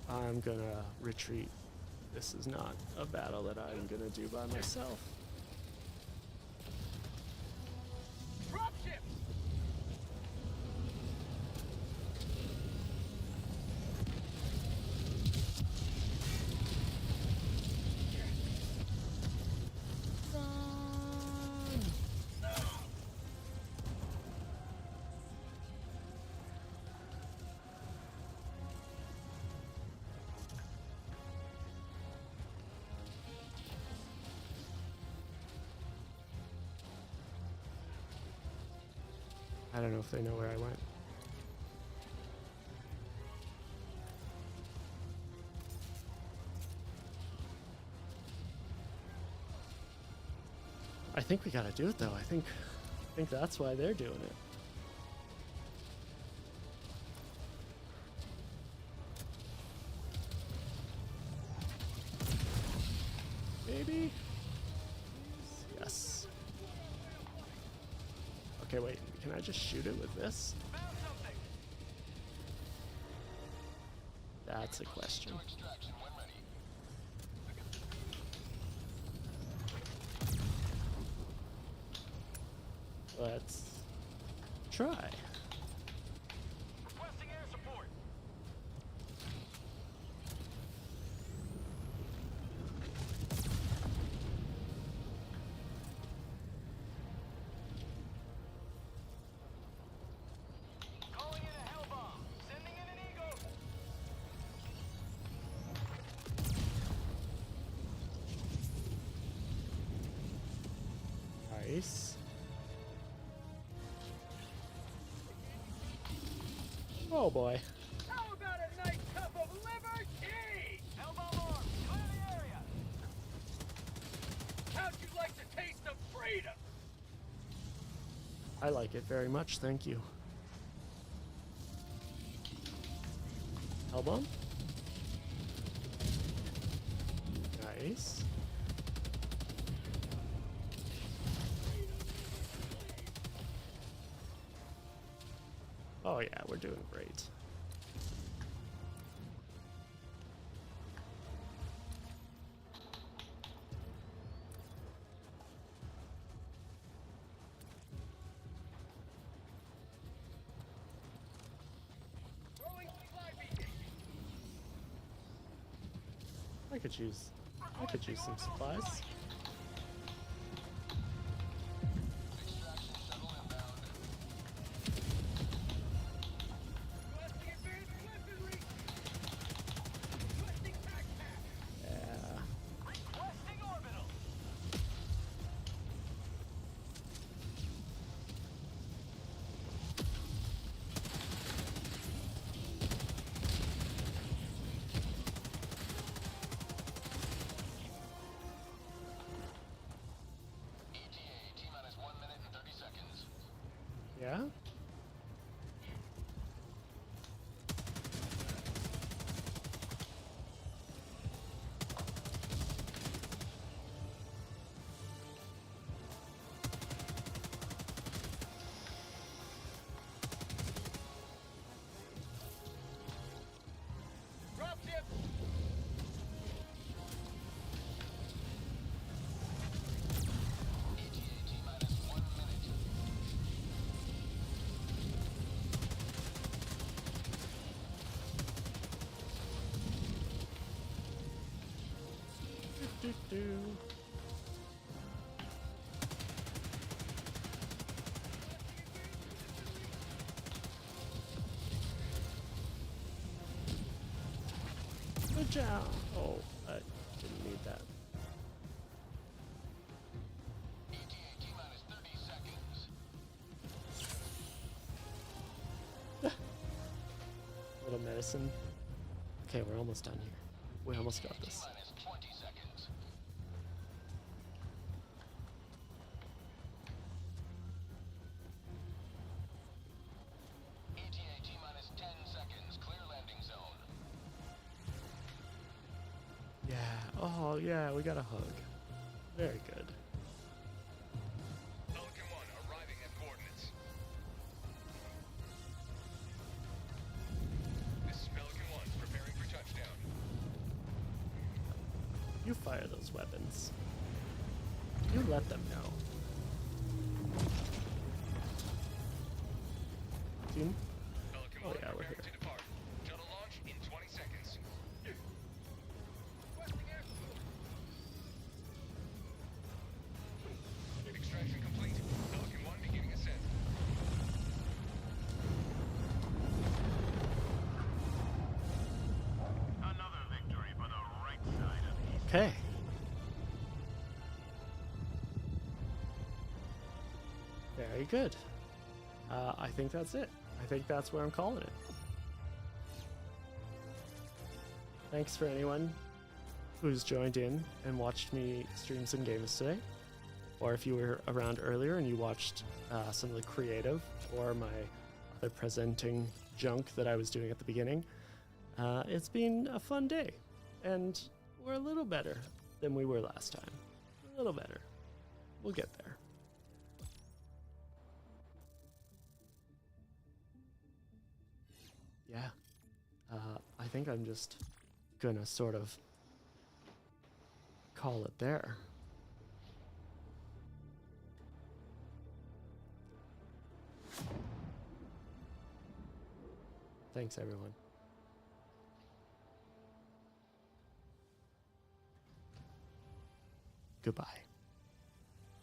I'm gonna retreat. This is not a battle that I'm gonna do by myself. Dropship! I don't know if they know where I went. I think we gotta do it though. I think that's why they're doing it. Maybe? Yes. Okay, wait. Can I just shoot it with this? Found something! That's a question. Extraction when ready. Let's try. Requesting air support! Calling in a Hellbomb! Sending in an Eagle! Nice. Oh boy. How about a nice cup of liver tea? Hellbomb armed! Clear the area! How'd you like the taste of freedom? I like it very much, thank you. Hellbomb? Nice. Oh yeah, we're doing great. Throwing supply beacon! I could use some supplies. Extraction shuttle inbound. Requesting advanced weaponry! Requesting backpack! Yeah. Requesting orbital! ETA T-minus 1 minute and 30 seconds. Yeah? Dropship! ETA T-minus 1 minute. Do. Good job. Oh, I didn't need that. ETA T-minus 30 seconds. Little medicine. Okay, we're almost done here. We almost got this. T-minus 20 seconds. Yeah. Oh, yeah, we got a hug. Very good. Pelican 1 arriving at coordinates. This is Pelican 1 preparing for touchdown. You fire those weapons. You let them know. Team? Pelican Oh, 1 yeah, we're preparing here. to depart. Shuttle launch in 20 seconds. Requesting airfield. Extraction complete. Pelican 1 beginning ascent. Another victory for the right side of the Okay. Very good. I think that's it. I think that's where I'm calling it. Thanks for anyone who's joined in and watched me stream some games today. Or if you were around earlier and you watched some of the creative or my other presenting junk that I was doing at the beginning. It's been a fun day. And we're a little better than we were last time. A little better. We'll get there. Yeah. I think I'm just gonna sort of call it there. Thanks, everyone. Goodbye.